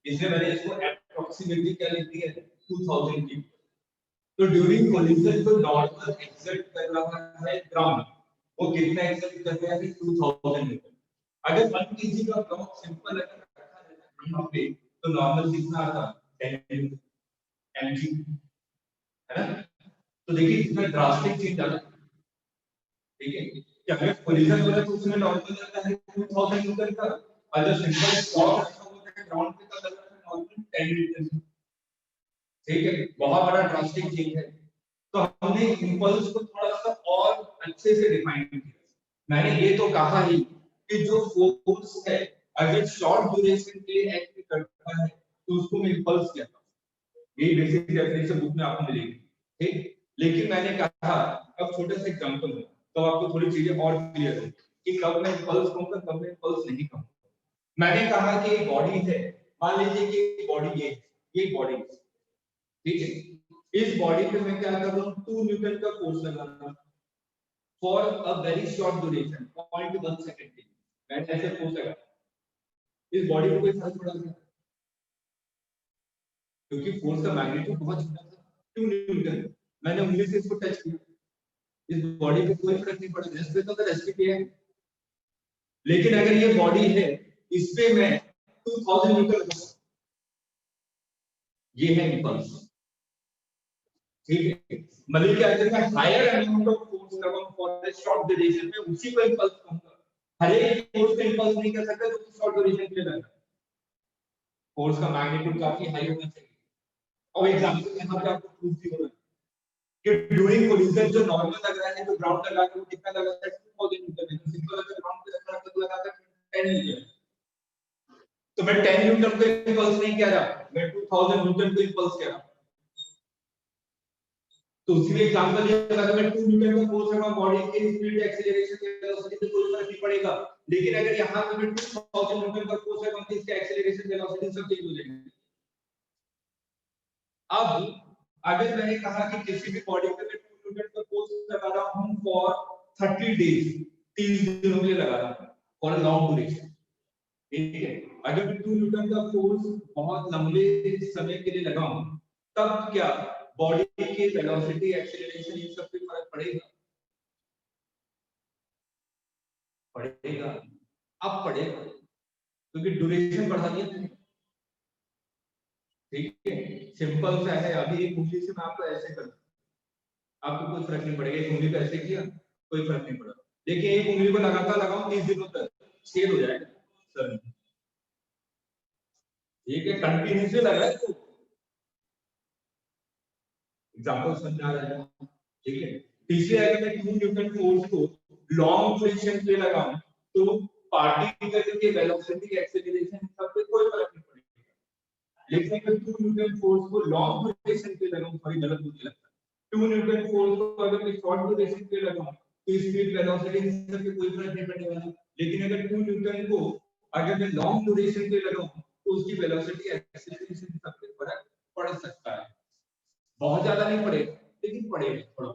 इसलिए मैंने इसको अप्रोक्सीमेटली क्या लिख दिया है 2000 की। तो ड्यूरिंग कोलिजन जो नॉर्मल एक्सर्ट कर रहा है ग्राउंड वो कितना एक्सर्ट कर रहा है 2000 मीटर। अगर मान लीजिए का ब्लॉक सिंपल अगर रखा रहता ग्राउंड पे तो नॉर्मल कितना आता 10 mg, है ना। तो देखिए इसमें ड्रास्टिक चेंज आ रहा है, ठीक है। कि अगर कोलिजन हो रहा है तो उसमें नॉर्मल रहता है 2000 न्यूटन का, अगर सिंपल ब्लॉक रखा होता है ग्राउंड पे तो लगता है नॉर्मल 10 न्यूटन, ठीक है। बहुत बड़ा ड्रास्टिक चेंज है। तो हमने इंपल्स को थोड़ा सा और अच्छे से डिफाइन किया। मैंने ये तो कहा ही कि जो फोर्स है अगर शॉर्ट ड्यूरेशन के लिए एक्ट करता है तो उसको मैं इंपल्स कहता हूं, ये बेसिक डेफिनेशन बुक में आपको मिलेगी, ठीक। लेकिन मैंने कहा अब छोटा सा एग्जांपल दूं तो आपको थोड़ी चीजें और क्लियर होगी कि कब मैं इंपल्स कहूंगा कब मैं इंपल्स नहीं कहूंगा। मैंने कहा कि एक बॉडी है, मान लीजिए कि बॉडी ये बॉडी, ठीक है। इस बॉडी पे मैं क्या कर रहा हूं 2 न्यूटन का फोर्स लगा रहा हूं for a very short duration 0.1 second के लिए, मैंने ऐसे फोर्स लगा, इस बॉडी को कोई फर्क पड़ा नहीं क्योंकि फोर्स का मैग्नीट्यूड बहुत छोटा था 2 न्यूटन, मैंने उंगली से इसको टच किया, इस बॉडी पे कोई फर्क नहीं पड़ा, रेस्ट पे तो रेस्ट पे किया है। लेकिन अगर ये बॉडी है इस पे मैं 2000 न्यूटन लगा, ये है इंपल्स, ठीक है। मतलब कि अगर मैं हायर अमाउंट ऑफ फोर्स लगाऊं फॉर अ शॉर्ट ड्यूरेशन में उसी को इंपल्स कहूंगा, हर एक फोर्स को इंपल्स नहीं कर सकता जो शॉर्ट ड्यूरेशन के लिए लगा, फोर्स का मैग्नीट्यूड काफी हाई होना चाहिए। और एग्जांपल यहां पे आपको प्रूफ भी होगा कि ड्यूरिंग कोलिजन जो नॉर्मल लग रहा है जो ग्राउंड लगा के वो कितना लगा है 2000 न्यूटन है, सिंपल अगर ग्राउंड पे रखा तो लगा था 10 न्यूटन, तो मैं 10 न्यूटन को इंपल्स नहीं कह रहा, मैं 2000 न्यूटन को इंपल्स कह रहा हूं। तो उसी में एग्जांपल ये लगा, मैं 2 न्यूटन का फोर्स है बॉडी के स्पीड एक्सीलरेशन के वेलोसिटी पे कोई फर्क नहीं पड़ेगा। लेकिन अगर यहां पे मैं 2000 न्यूटन का फोर्स है तो इसका एक्सीलरेशन वेलोसिटी सब चेंज हो जाएंगे। अब अगर मैंने कहा कि किसी भी बॉडी पे मैं 2 न्यूटन का फोर्स लगा रहा हूं फॉर 30 डेज, 30 दिनों के लिए लगा रहा हूं फॉर अ लॉन्ग ड्यूरेशन, ठीक है। अगर मैं 2 न्यूटन का फोर्स बहुत लंबे समय के लिए लगाऊं, तब क्या बॉडी की वेलोसिटी एक्सीलरेशन इन सब पे फर्क पड़ेगा? पड़ेगा। अब पड़ेगा क्योंकि ड्यूरेशन बढ़ा दिया मैंने, ठीक है। सिंपल सा है। अभी एक उंगली से मैं आपको ऐसे कर, आपको कोई फर्क नहीं पड़ेगा। एक उंगली पे ऐसे किया, कोई फर्क नहीं पड़ा। देखिए एक उंगली को लगातार लगाओ 30 दिनों तक, छेद हो जाएगा सर में, ठीक है। कंटिन्यूसली लगाए तो एग्जांपल समझ आ रहा है, ठीक है। तीसरे अगर मैं 2 न्यूटन फोर्स को लॉन्ग ड्यूरेशन के लिए लगाऊं तो पार्टिकल के वेलोसिटी एक्सीलरेशन सब पे कोई फर्क नहीं पड़ेगा। लेकिन अगर 2 न्यूटन फोर्स को लॉन्ग ड्यूरेशन के लिए लगाऊं, सॉरी गलत मुझे लगता है, 2 न्यूटन फोर्स को अगर मैं शॉर्ट ड्यूरेशन के लिए लगाऊं तो स्पीड वेलोसिटी सब पे कोई फर्क नहीं पड़ने वाला। लेकिन अगर 2 न्यूटन को अगर मैं लॉन्ग ड्यूरेशन के लिए लगाऊं तो उसकी वेलोसिटी एक्सीलरेशन सब पे फर्क पड़ सकता है। बहुत ज्यादा नहीं पड़ेगा लेकिन पड़ेगा थोड़ा,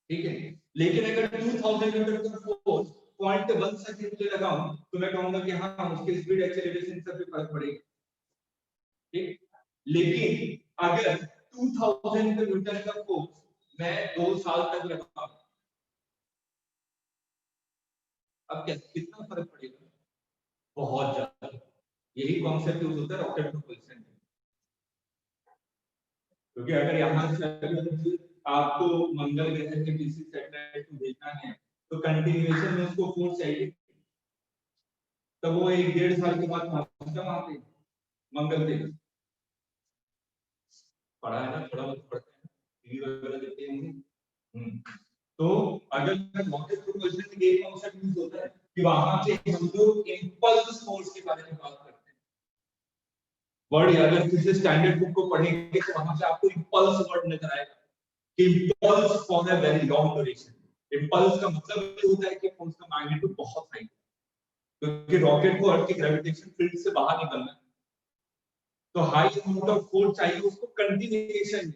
ठीक है। लेकिन अगर 2000 न्यूटन का फोर्स 0.1 सेकंड के लिए लगाऊं तो मैं कहूंगा कि हाँ उसके स्पीड एक्सीलरेशन सब पे फर्क पड़ेगा, ठीक। लेकिन अगर 2000 न्यूटन का फोर्स मैं 2 साल तक लगाऊं, अब क्या कितना फर्क पड़ेगा? बहुत ज्यादा। यही कॉन्सेप्ट यूज होता है रॉकेट प्रोपल्शन में। क्योंकि अगर यहाँ से अगर आपको मंगल ग्रह के किसी सैटेलाइट को भेजना है तो कंटिन्यूएशन में उसको फोर्स चाहिए, तो वो 1-1.5 साल के बाद पहुंचता वहां पे मंगल पे। पढ़ा है ना, थोड़ा बहुत पढ़ते हैं, टीवी वगैरह देखते होंगे। तो अगर रॉकेट प्रोपल्शन में एक कॉन्सेप्ट यूज होता है कि वहां पे हम लोग इंपल्स फोर्स के बारे में बात करते हैं। वर्ड अगर किसी स्टैंडर्ड बुक को पढ़ेंगे तो वहां से आपको इंपल्स वर्ड नजर आएगा कि impulse for a very long duration. Impulse का मतलब ये होता है कि फोर्स का मैग्नीट्यूड बहुत हाई है, क्योंकि रॉकेट को अर्थ की ग्रेविटेशन फील्ड से बाहर निकलना है, तो हाई अमाउंट ऑफ फोर्स चाहिए उसको कंटिन्यूएशन।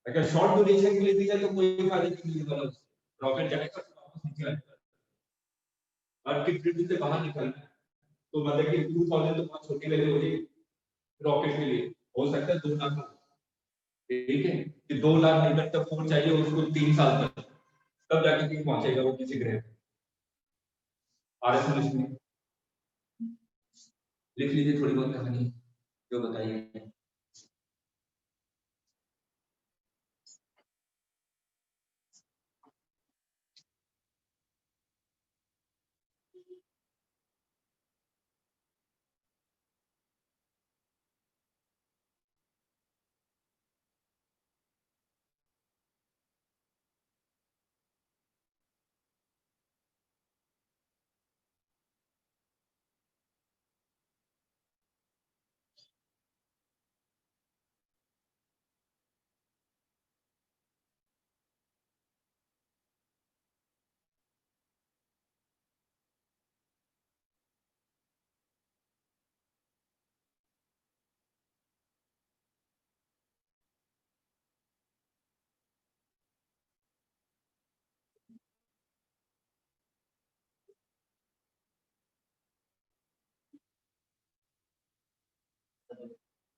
अगर शॉर्ट ड्यूरेशन के लिए दिया तो कोई फायदा नहीं मिलेगा, रॉकेट जाएगा तो वापस नीचे आएगा। अर्थ की फील्ड से बाहर निकलना है तो मतलब कि 2000 तो बहुत छोटी वैल्यू हो रही है रॉकेट के लिए, हो सकता है 2 लाख, ठीक है। कि 2 लाख मीटर तक फोर्स चाहिए उसको 3 साल तक, तब जाके कहीं पहुंचेगा वो किसी ग्रह पे। आ रहा समझ में? लिख लीजिए थोड़ी बहुत कहानी जो बताइए।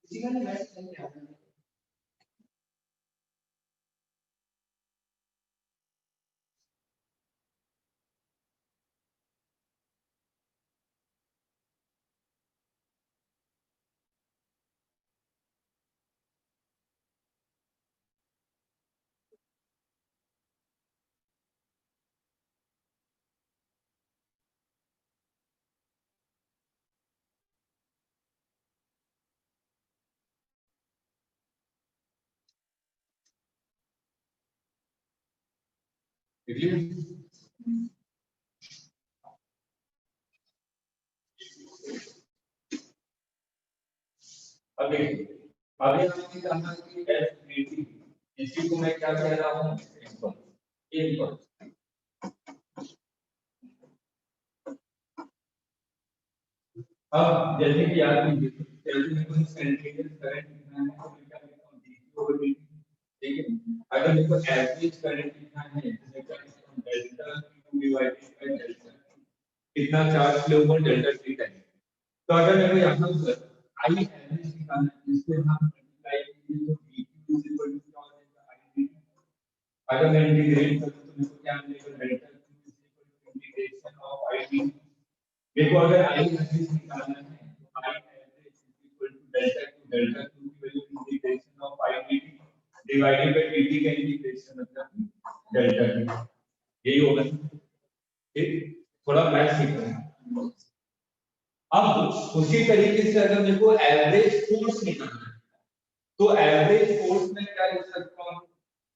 इसी का नहीं मैसेज नहीं आ रहा है। देखिए अब देखिए अभी हमने कहा कि F80 इसी को मैं क्या कह रहा हूँ एक पर अब जैसे कि याद कीजिए जैसे कि सेंटीमीटर करंट कितना है तो मैं क्या लिखता हूँ dQ/dt ठीक है अगर मेरे को एवरेज करंट कितना है तो मैं क्या लिखता हूँ delta Q divided by delta कितना charge flow over delta T time तो अगर मेरे को यहाँ पर I एवरेज निकालना है इससे हम मल्टीप्लाई कीजिए तो dQ इज इक्वल टू क्या हो जाएगा I dt अगर मैं इंटीग्रेट करूँ तो मेरे को क्या मिलेगा delta Q is equal to integration of I dt देखो अगर I एवरेज निकालना है तो I average is equal to delta Q की value integration of I dt divided by dt का इंटीग्रेशन मतलब डेल्टा Q यही होगा ठीक थोड़ा मैथ सीख रहे हैं अब उसी तरीके से अगर मेरे को एवरेज फोर्स निकालना है तो एवरेज फोर्स में क्या लिख सकता हूं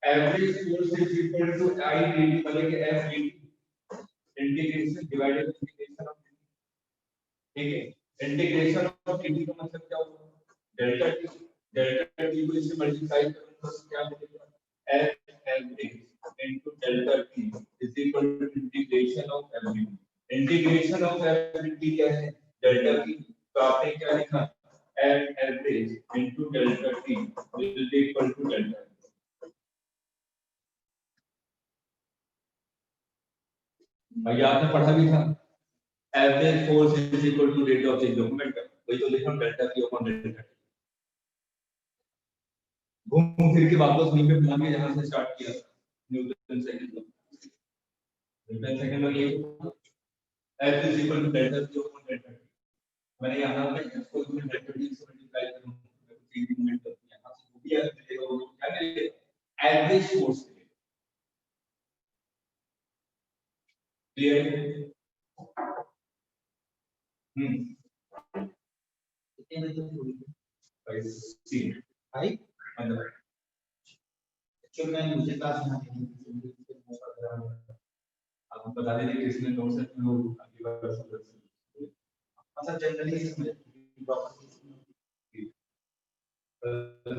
average force is equal to I dt मतलब कि F dt integration divided by integration of ठीक है इंटीग्रेशन ऑफ dt का मतलब क्या होगा डेल्टा t को इससे मल्टीप्लाई करूंगा तो क्या मिलेगा F average into delta t is equal to integration of average integration of average क्या है डेल्टा t तो आपने क्या लिखा F average into delta t is equal to delta भाई आपने पढ़ा भी था average force is equal to rate of change document वही तो लिखा delta t upon delta t घूम फिर के वापस वहीं पे पहुंच गए जहां से स्टार्ट किया न्यूटन सेकंड में ये F is equal to delta t upon delta t मैंने यहां पे इसको डेल्टा t से मल्टीप्लाई करूंगा तो 3 मिनट तक यहां से जो भी मिलेगा वो क्या मिलेगा एवरेज फोर्स क्लियर कितने बजे थोड़ी गाइस सी भाई अंदर एक्चुअली मैं मुझे क्लास में नहीं आप बता दीजिए किसने नोट से लोग अगली बार मतलब जनरली इसमें तो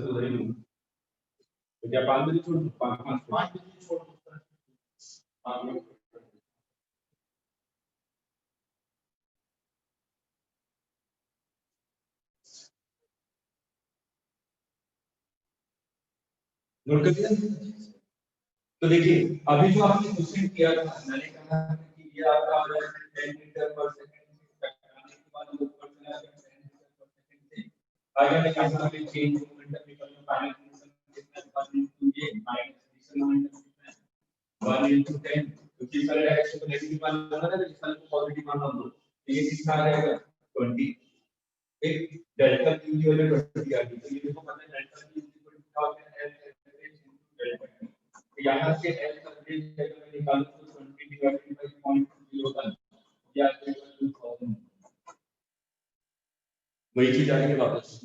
उधर ही लूं तो क्या 5 बजे छोड़ 5 बजे छोड़ 5 मिनट नोट कर दिया तो देखिए अभी जो आपने क्वेश्चन किया था मैंने कहा कि ये आपका आ रहा है 10 मीटर पर सेकंड टकराने के बाद ऊपर चला गया 10 मीटर पर सेकंड से अगर मैं यहां पे चेंज मोमेंटम निकालूं फाइनल मोमेंटम कितना 1 into ये माइनस इनिशियल मोमेंटम कितना है 1 into 10 क्योंकि सारे डायरेक्शन को नेगेटिव मान लो ना तो इस साल को पॉजिटिव मान लो तो ये कितना आ जाएगा 20 एक डेल्टा क्यू की वैल्यू 20 आ गई तो ये देखो पता है डेल्टा क्यू क्या होता है डेल्टा यहाँ से L एवरेज अगर मैं निकालूं तो 20 डिवाइडेड बाय 0.01 या 2000 वही चीज आ गई वापस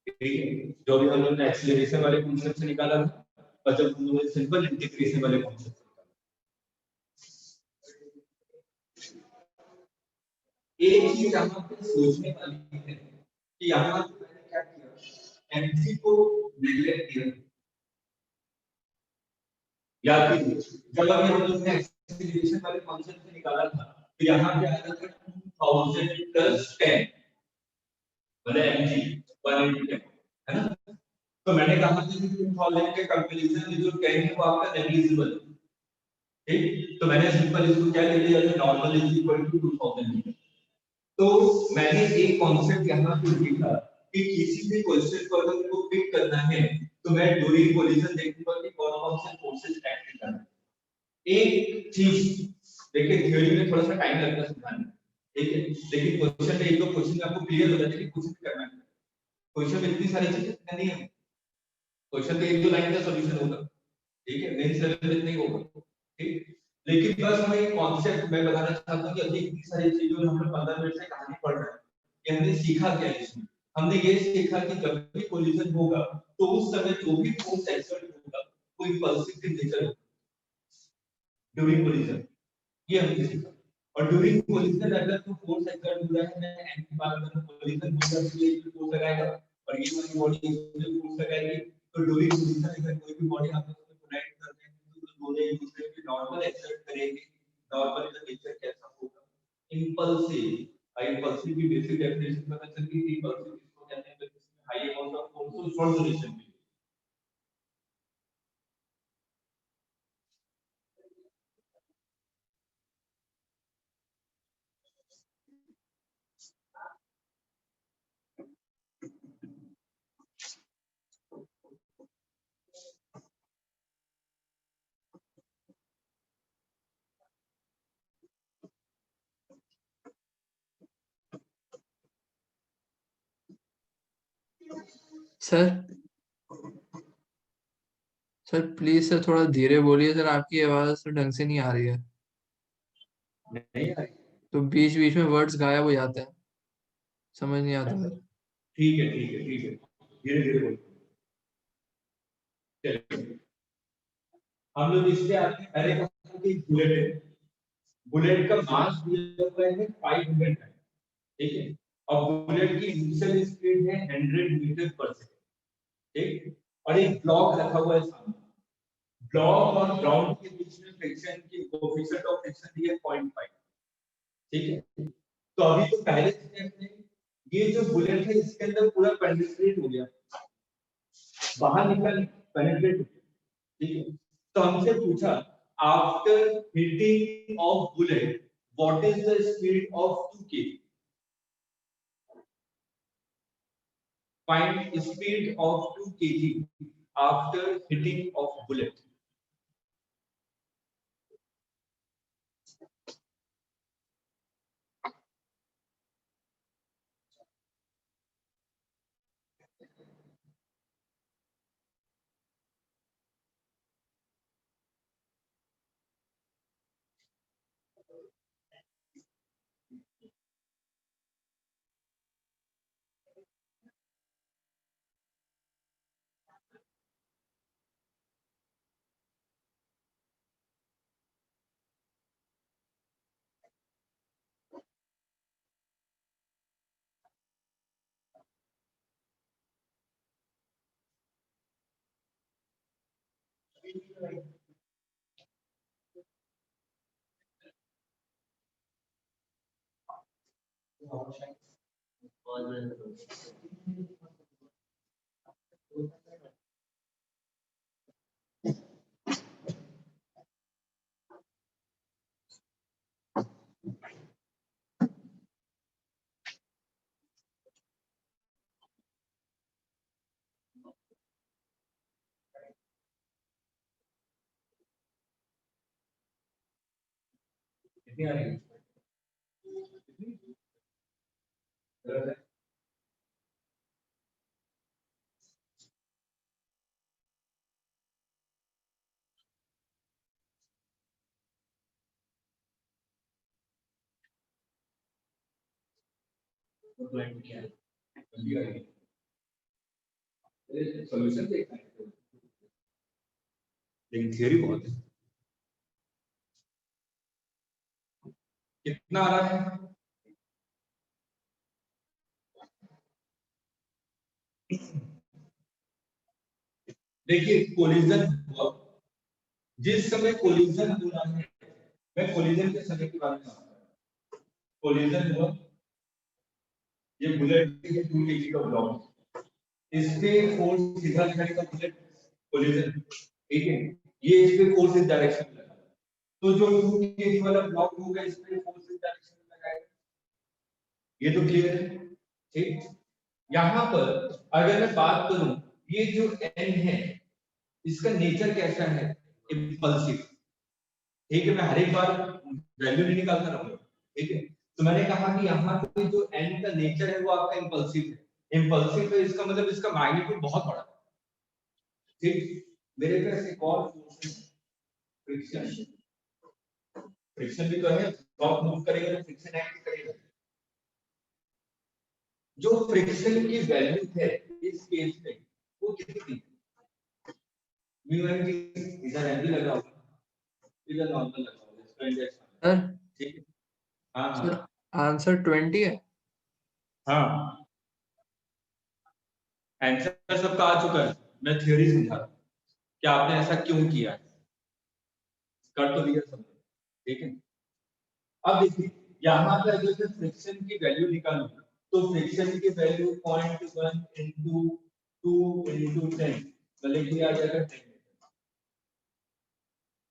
ठीक है जो भी हम लोगों ने एक्सीलरेशन वाले कॉन्सेप्ट से निकाला था और जब हम लोगों ने सिंपल इंटीग्रेशन वाले कॉन्सेप्ट से निकाला एक चीज यहाँ पे सोचने वाली है कि यहाँ पे मैंने क्या किया mc को नेगलेक्ट किया याद कीजिए जब अभी हम लोग ने एक्सीलरेशन वाले कॉन्सेप्ट से निकाला था तो यहाँ पे आया था 2000 प्लस 10 मतलब mg 1 है ना तो मैंने कहा था कि 2000 के कंपैरिजन में जो 10 है वो आपका नेग्लिजिबल ठीक तो मैंने सिंपल इसको क्या ले लिया था नॉर्मल इज इक्वल टू 2000 तो मैंने एक कॉन्सेप्ट यहाँ पे लिखा कि किसी भी क्वेश्चन को अगर को पिक करना है तो मैं ड्यूरिंग कोलिजन देखूंगा कि कौन-कौन से फोर्सेस एक्ट कर रहे हैं एक चीज देखिए थ्योरी में थोड़ा सा टाइम लगता है समझाने में ठीक है लेकिन क्वेश्चन में एक दो क्वेश्चन आपको क्लियर हो जाता है कि कुछ भी करना है क्वेश्चन में इतनी सारी चीजें नहीं है क्वेश्चन के एक दो लाइन का सॉल्यूशन होगा ठीक है मेन लेवल पे नहीं होगा ठीक लेकिन बस मैं एक कॉन्सेप्ट मैं बताना चाहता हूं कि अभी इतनी सारी चीजों में हमने 15 मिनट से कहानी पढ़ रहे हैं कि हमने सीखा क्या है इसमें हमने ये सीखा कि जब भी कोलिजन होगा तो उस समय जो भी फोर्स एक्सर्ट होगा वो इंपल्सिव इन नेचर होगा ड्यूरिंग कोलिजन ये हमने सीखा और ड्यूरिंग कोलिजन अगर तो फोर्स एक्सर्ट हो रहा है मैं एंटी बार अगर कोलिजन होगा तो ये फोर्स लगाएगा और ये वाली बॉडी इसमें फोर्स लगाएगी, तो ड्यूरिंग पोजीशन अगर कोई भी बॉडी आपस में कोलाइड करते हैं तो दोनों एक दूसरे पे नॉर्मल एक्सर्ट करेंगे। नॉर्मल का नेचर कैसा होगा? इंपल्सिव। इंपल्सिव की बेसिक डेफिनेशन पता चल गई। इंपल्सिव किसको कहते हैं? जिसमें high amount of force to short duration में। सर प्लीज सर थोड़ा धीरे बोलिए सर, आपकी आवाज तो ढंग से नहीं आ रही है, नहीं आई? तो बीच बीच में वर्ड्स गायब हो जाते हैं, समझ नहीं आता सर। ठीक है ठीक है ठीक है, धीरे धीरे बोलो। चलिए हम लोग इस पे आते हैं। पहले कहा कि बुलेट है, बुलेट का मास दिया हुआ है 500 है, ठीक है। और बुलेट की इनिशियल स्पीड है 100 मीटर पर सेकंड, ठीक। और एक ब्लॉक रखा हुआ है सामने, ब्लॉक और ग्राउंड के बीच में फ्रिक्शन की कोएफिशिएंट ऑफ फ्रिक्शन दिया है 0.5, ठीक है। तो अभी तो पहले स्टेप में ये जो बुलेट है इसके अंदर पूरा पेनिट्रेट हो गया, बाहर निकल पेनिट्रेट, ठीक है। तो हमसे पूछा after hitting of bullet what is the speed of 2 kg, find speed of 2 kg after hitting of bullet। कितनी आ रही है? क्लाइंट क्या है? जल्दी आ रही है, सॉल्यूशन देखना है, लेकिन थियरी बहुत है। कितना आ रहा है? देखिए कोलिजन हुआ, जिस समय कोलिजन हो रहा है, मैं कोलिजन के समय की बात कर रहा हूं। कोलिजन हुआ, ये बुलेट के 2 kg का ब्लॉक, इस पे फोर्स सीधा लगाएगा बुलेट, कोलिजन, ठीक है। ये इस पे फोर्स इस डायरेक्शन में लगा, तो जो 2 kg वाला ब्लॉक होगा इस पे फोर्स इस डायरेक्शन में लगाएगा, ये तो क्लियर है, ठीक। यहाँ पर अगर मैं बात करूं, ये जो n है इसका नेचर कैसा है? इंपल्सिव, ठीक है। मैं हर एक बार वैल्यू नहीं निकालता रहूंगा, ठीक है। तो मैंने कहा कि यहाँ पे जो n का नेचर है वो आपका इंपल्सिव है। इंपल्सिव है इसका मतलब इसका मैग्नीट्यूड बहुत बड़ा है, ठीक। मेरे पास एक और फोर्स है, फ्रिक्शन। फ्रिक्शन भी तो है, ब्लॉक मूव करेगा तो फ्रिक्शन एक्ट करेगा। जो फ्रिक्शन की वैल्यू है इस केस में वो कितनी है? म्यू की इधर एंगल लगा होगा, इधर नॉर्मल लगा होगा, इसका इंडेक्स, सर ठीक है। हाँ सर हाँ आंसर 20 है। हाँ, आंसर सबका आ चुका है, मैं थ्योरी समझा रहा हूं कि आपने ऐसा क्यों किया है, कर तो दिया सब, ठीक है। अब देखिए यहाँ पर अगर फ्रिक्शन की वैल्यू निकालूं तो फ्रिक्शन की वैल्यू 0.1 into 2 into 10 भले कि आ जाएगा 10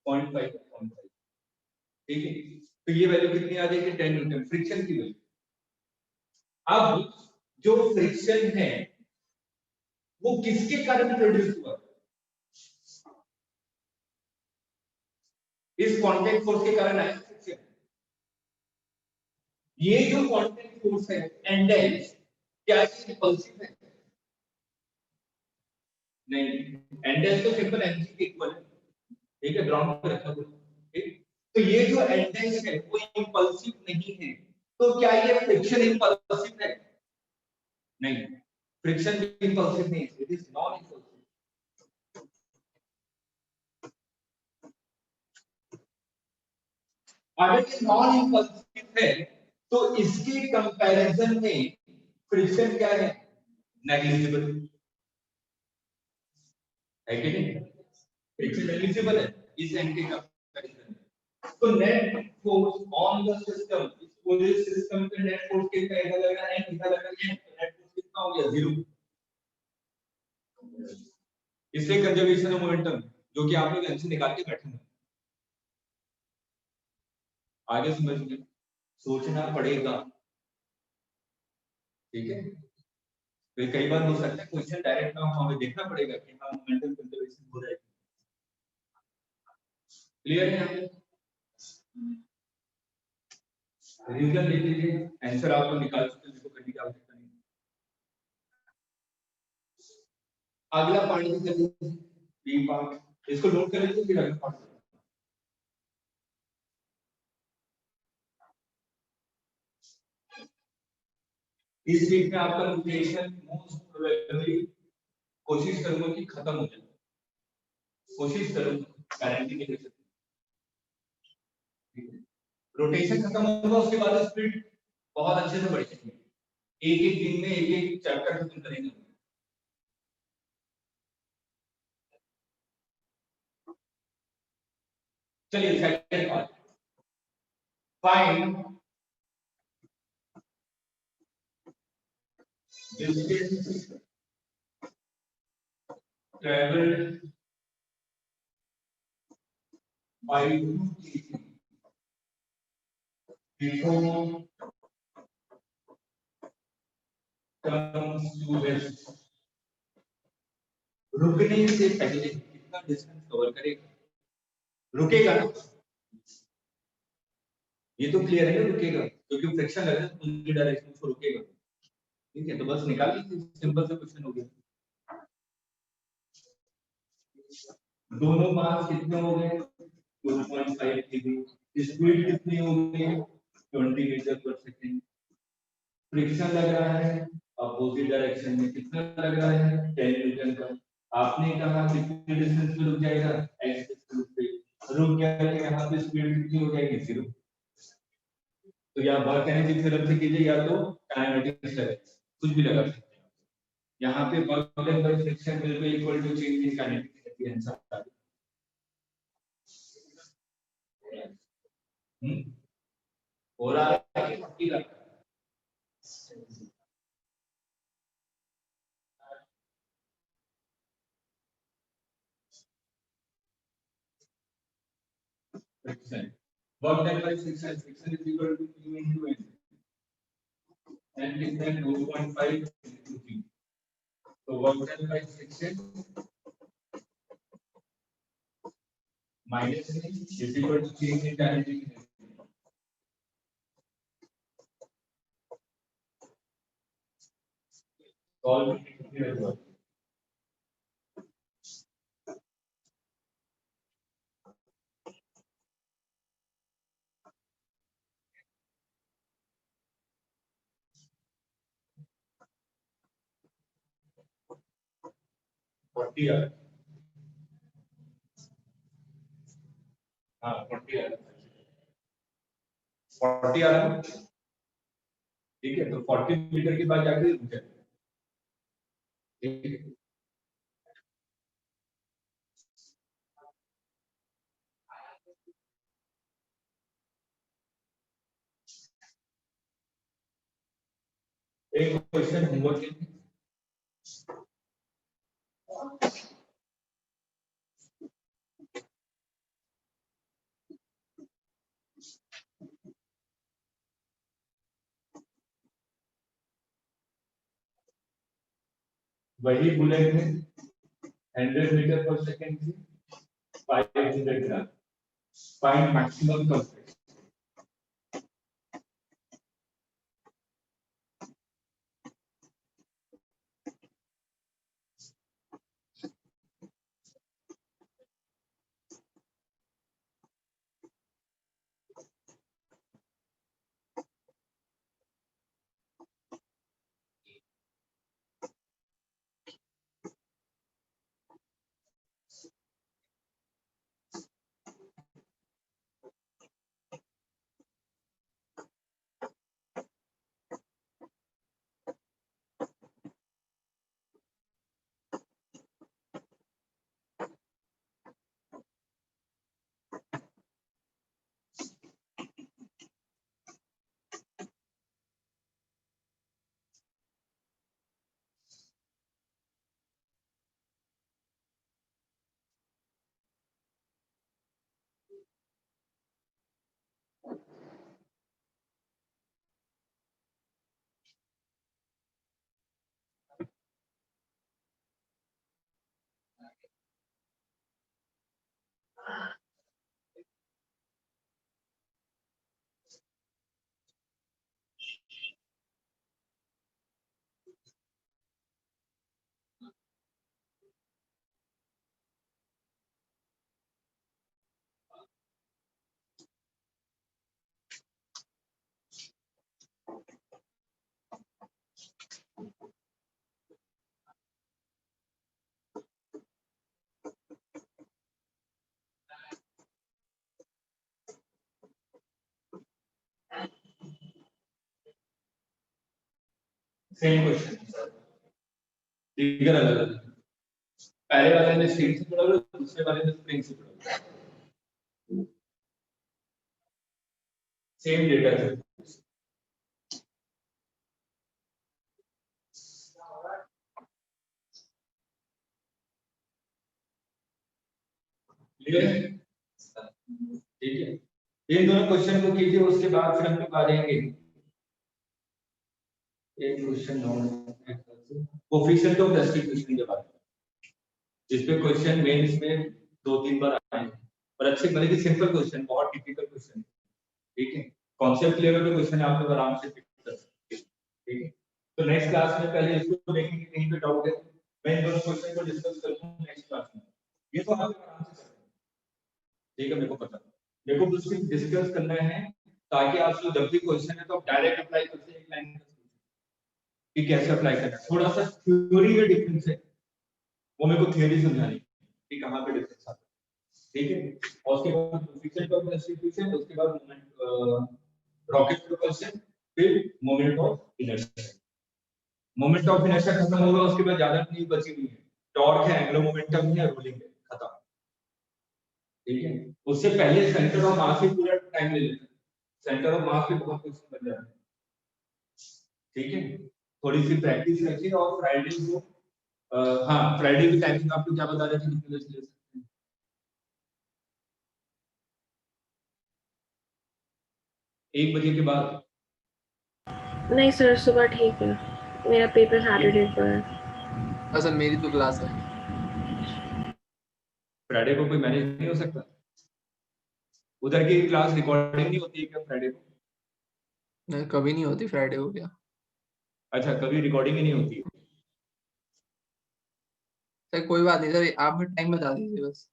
0.5 ठीक है। तो ये वैल्यू कितनी आ जाएगी 10 न्यूटन फ्रिक्शन की वैल्यू। अब जो फ्रिक्शन है वो किसके कारण प्रोड्यूस हुआ, इस कांटेक्ट फोर्स के कारण आया फ्रिक्शन। ये जो कांटेक्ट फोर्स है एंडेज क्या ये इंपल्सिव है, नहीं, एंडेज तो सिंपल mg के इक्वल है, ठीक है, ग्राउंड पे रखा हुआ ठीक। तो ये जो एंडेज है वो इंपल्सिव नहीं है, तो क्या ये फ्रिक्शन इंपल्सिव है, नहीं, फ्रिक्शन इंपल्सिव नहीं है, इट इज नॉन इंपल्सिव। अगर ये नॉन इंपल्सिव है तो इसके कंपैरिजन में फ्रिक्शन क्या है, नेग्लिजिबल है कि नहीं, फ्रिक्शन नेग्लिजिबल है इस एंड के कंपैरिजन में। तो net force on the system, इस पूरे सिस्टम पे नेट फोर्स कितना इधर लग रहा है इधर लग रहा है, नेट फोर्स कितना हो गया 0। इससे कंजर्वेशन ऑफ मोमेंटम जो कि आप लोग आंसर निकाल के बैठे हैं, आगे समझिए, सोचना पड़ेगा, ठीक है। तो कई बार हो सकता है क्वेश्चन डायरेक्ट ना हो, हमें देखना पड़ेगा कि हाँ मोमेंटम कंजर्वेशन हो रहा है, क्लियर है। रीजन लिख लीजिए, आंसर आप लोग निकाल सकते हैं, देखो करने की आवश्यकता नहीं। अगला पार्ट भी कर लीजिए, बी पार्ट, इसको नोट कर लीजिए फिर अगला पार्ट। इस वीक में आपका रोटेशन मोस्ट प्रोबेबली कोशिश करूंगा कि खत्म हो जाए, कोशिश करूंगा, गारंटी नहीं दे सकता, रोटेशन खत्म होगा उसके बाद स्पीड बहुत अच्छे से बढ़ेगी, एक एक दिन में एक एक चैप्टर खत्म करेंगे। चलिए second part, find distance travelled by 2 before comes to rest, रुकने से पहले कितना डिस्टेंस कवर करेगा, रुकेगा ना, ये तो क्लियर है ना, रुकेगा क्योंकि फ्रिक्शन लग रहा है दूसरी डायरेक्शन में रुकेगा, ठीक है। तो बस निकाल लीजिए, सिंपल सा क्वेश्चन हो गया। दोनों मास कितने हो गए 2.5 केजी, स्पीड कितनी हो गई 20 मीटर पर सेकंड, फ्रिक्शन लग रहा है अपोजिट डायरेक्शन में, कितना लग रहा है 10 न्यूटन का। आपने कहा कितने डिस्टेंस पे रुक जाएगा, x डिस्टेंस पे रुक गया, तो यहाँ पे स्पीड कितनी हो जाएगी 0। तो या वर्क एनर्जी थ्योरम से कीजिए या तो काइनेटिक्स लगे, कुछ भी लगा सकते हैं। यहाँ पे work done by friction will be equal to change in kinetic energy, answer हो रहा है कि पक्की लग रहा है। Friction. Work done by friction. Friction is equal to Q into N. N is then 2.5 into Q. So work done by friction minus N is equal to change in kinetic energy. Solve here as well. Forty R. हाँ 40 R. 40 R. ठीक है, तो 40 metre के बाद जाके रुक जाए। ठीक है। एक क्वेश्चन होमवर्क वही बुलेट है 100 मीटर पर सेकंड से 500 gram find maximum compression. Same question figure अलग अलग, पहले वाले ने स्ट्रिंग से पढ़ा, दूसरे वाले ने स्प्रिंग से पढ़ा, सेम डेटा है। क्लियर है? ठीक है, इन दोनों क्वेश्चन को कीजिए, उसके बाद फिर हम लोग आ जाएंगे एक क्वेश्चन कोफिशिएंट ऑफ डिस्ट्रीब्यूशन के बारे में, जिसपे क्वेश्चन मेंस में 2-3 बार आए हैं, और अच्छे बने कि सिंपल क्वेश्चन, बहुत डिफिकल्ट क्वेश्चन, ठीक है, कॉन्सेप्ट लेवल पे क्वेश्चन आप लोग आराम से पिक कर सकते हैं, ठीक है। तो नेक्स्ट क्लास में पहले इसको देखेंगे, कहीं पे डाउट है मैं इन दोनों क्वेश्चन को डिस्कस करूंगा नेक्स्ट क्लास में, ये तो आप लोग आराम से कर सकते हैं, ठीक है, मेरे को पता है, मेरे को बस डिस्कस करना है ताकि आप जो जब भी क्वेश्चन है तो आप डायरेक्ट अप्लाई कर सकते हैं एक लाइन में कि कैसे अप्लाई करना है। थोड़ा सा थ्योरी में डिफरेंस है, वो मेरे को थ्योरी समझानी कि कहां पे डिफरेंस आता है, ठीक है। और उसके बाद कोएफिशिएंट ऑफ डिस्ट्रीब्यूशन, उसके बाद मोमेंट रॉकेट प्रोपल्शन, फिर moment of inertia. Moment of inertia खत्म होगा, उसके बाद ज्यादा नहीं बची हुई है, टॉर्क है, एंगुलर मोमेंटम है, रोलिंग है, खत्म, ठीक है। उससे पहले सेंटर ऑफ मास पे पूरा टाइम ले लेते हैं, सेंटर ऑफ मास पे बहुत कुछ बन जाता है, ठीक है। थोड़ी सी प्रैक्टिस रखिए, और फ्राइडे को हाँ फ्राइडे की टाइमिंग आपको क्या बता रहे थे, कितने बजे ले सकते हैं? 1 बजे के बाद? नहीं सर, सुबह ठीक है, मेरा पेपर सैटरडे को है। असल मेरी तो क्लास है। फ्राइडे को कोई मैनेज नहीं हो सकता? उधर की क्लास रिकॉर्डिंग नहीं होती है क्या फ्राइडे को? नहीं, कभी नहीं होती फ्राइडे को क्या? अच्छा, कभी रिकॉर्डिंग ही नहीं होती है? सर कोई बात नहीं सर, आप मुझे टाइम बता दीजिए बस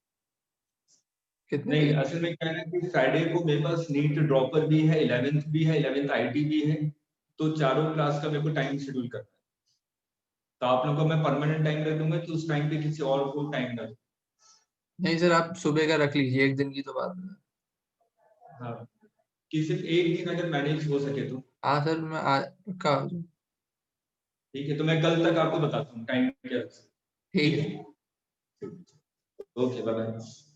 कितने नहीं, बजे। असल में क्या है ना कि फ्राइडे को मेरे पास नीट ड्रॉपर भी है, 11th भी है, 11th आईटी भी है, तो चारों क्लास का मेरे को टाइम शेड्यूल करना है, तो आप लोगों को मैं परमानेंट टाइम दे दूंगा कि उस टाइम पे किसी और को टाइम ना दो। नहीं सर, आप सुबह का रख लीजिए, एक दिन की तो बात है। हाँ, कि सिर्फ एक दिन अगर मैनेज हो सके तो। हाँ सर, मैं पक्का आ जाऊँ। ठीक है, तो मैं कल तक आपको बताता हूँ टाइम क्या है। ठीक है। Okay, bye bye.